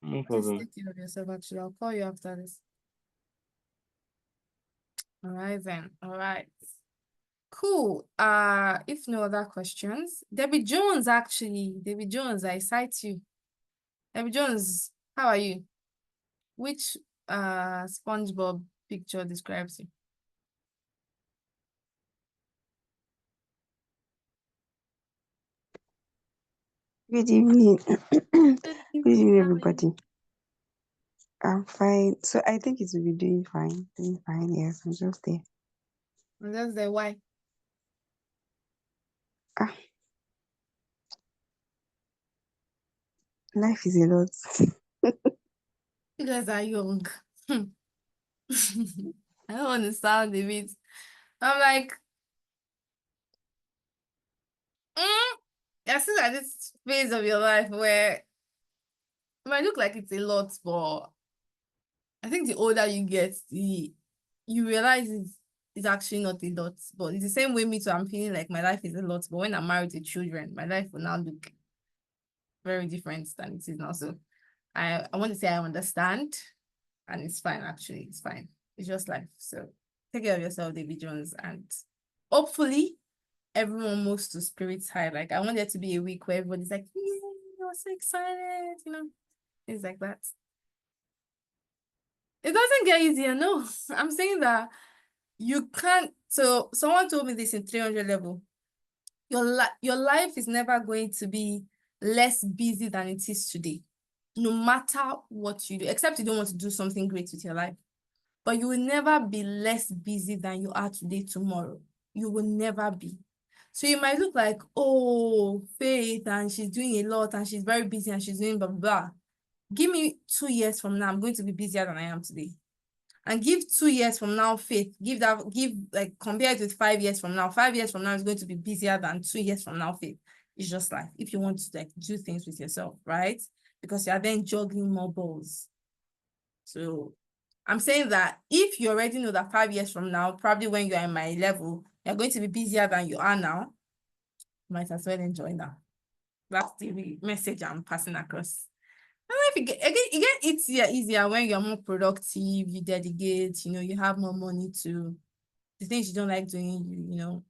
No please problem. take care of yourself. Actually, I'll call you after this. All right then. All right. Cool. If no other questions, Debbie Jones, actually, Debbie Jones, I cite you. Debbie Jones, how are you? Which SpongeBob picture describes you? Good evening. Good evening, How are everybody. you? I'm fine. So I think it will be doing fine. Doing fine, yes. I'm just there. And that's the why. Ah, life is a lot. You guys are young. I don't want to sound a bit. I'm like, you're still at this phase of your life where it might look like it's a lot, but I think the older you get, you realize it's actually not a lot. But it's the same way me too. I'm feeling like my life is a lot, but when I'm married to children, my life will now look very different than it is now. So I want to say I understand, and it's fine. Actually, it's fine. It's just life. So take care of yourself, David Jones, and hopefully everyone moves to spirits high. Like I want there to be a week where everybody's like, yeah, I'm so excited, things like that. It doesn't get easier, no. I'm saying that you can't. So someone told me this in 300 level. Your life is never going to be less busy than it is today, no matter what you do, except you don't want to do something great with your life. But you will never be less busy than you are today tomorrow. You will never be. So you might look like, oh, Faith, and she's doing a lot, and she's very busy, and she's doing blah, blah, blah. Give me 2 years from now, I'm going to be busier than I am today. And give 2 years from now, Faith, like compare it with 5 years from now. 5 years from now is going to be busier than 2 years from now, Faith. It's just like, if you want to like do things with yourself, right? Because you are then juggling more balls. So I'm saying that if you already know that 5 years from now, probably when you're in my level, you're going to be busier than you are now, might as well enjoy that. That's the message I'm passing across. And if it gets easier when you're more productive, you dedicate, you have more money to the things you don't like doing,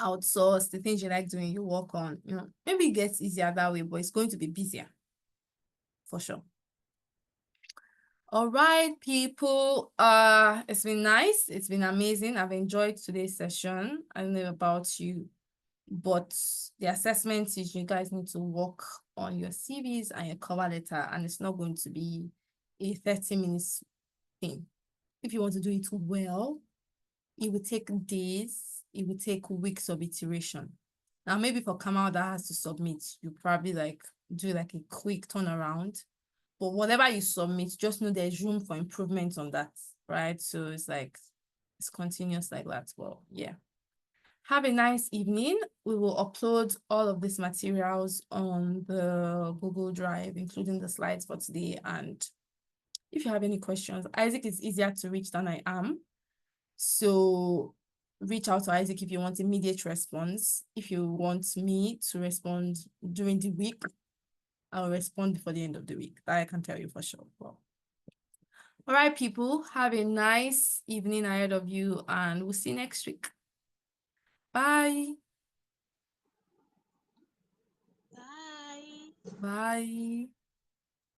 outsource the things you like doing, you work on, maybe it gets easier that way, but it's going to be busier for sure. All right, people. It's been nice. It's been amazing. I've enjoyed today's session. I don't know about you, but the assessment is you guys need to work on your CVs and your cover letter, and it's not going to be a 30 minutes thing. If you want to do it well, it will take days, it will take weeks of iteration. Now, maybe for Kamal that has to submit, you probably do a quick turnaround. But whatever you submit, just know there's room for improvement on that, right? So it's continuous like that. Well, yeah. Have a nice evening. We will upload all of these materials on the Google Drive, including the slides for today. And if you have any questions, Isaac is easier to reach than I am. So reach out to Isaac if you want immediate response. If you want me to respond during the week, I'll respond before the end of the week. That I can tell you for sure. Well, all right, people, have a nice evening ahead of you, and we'll see you next week. Bye. Bye. Bye.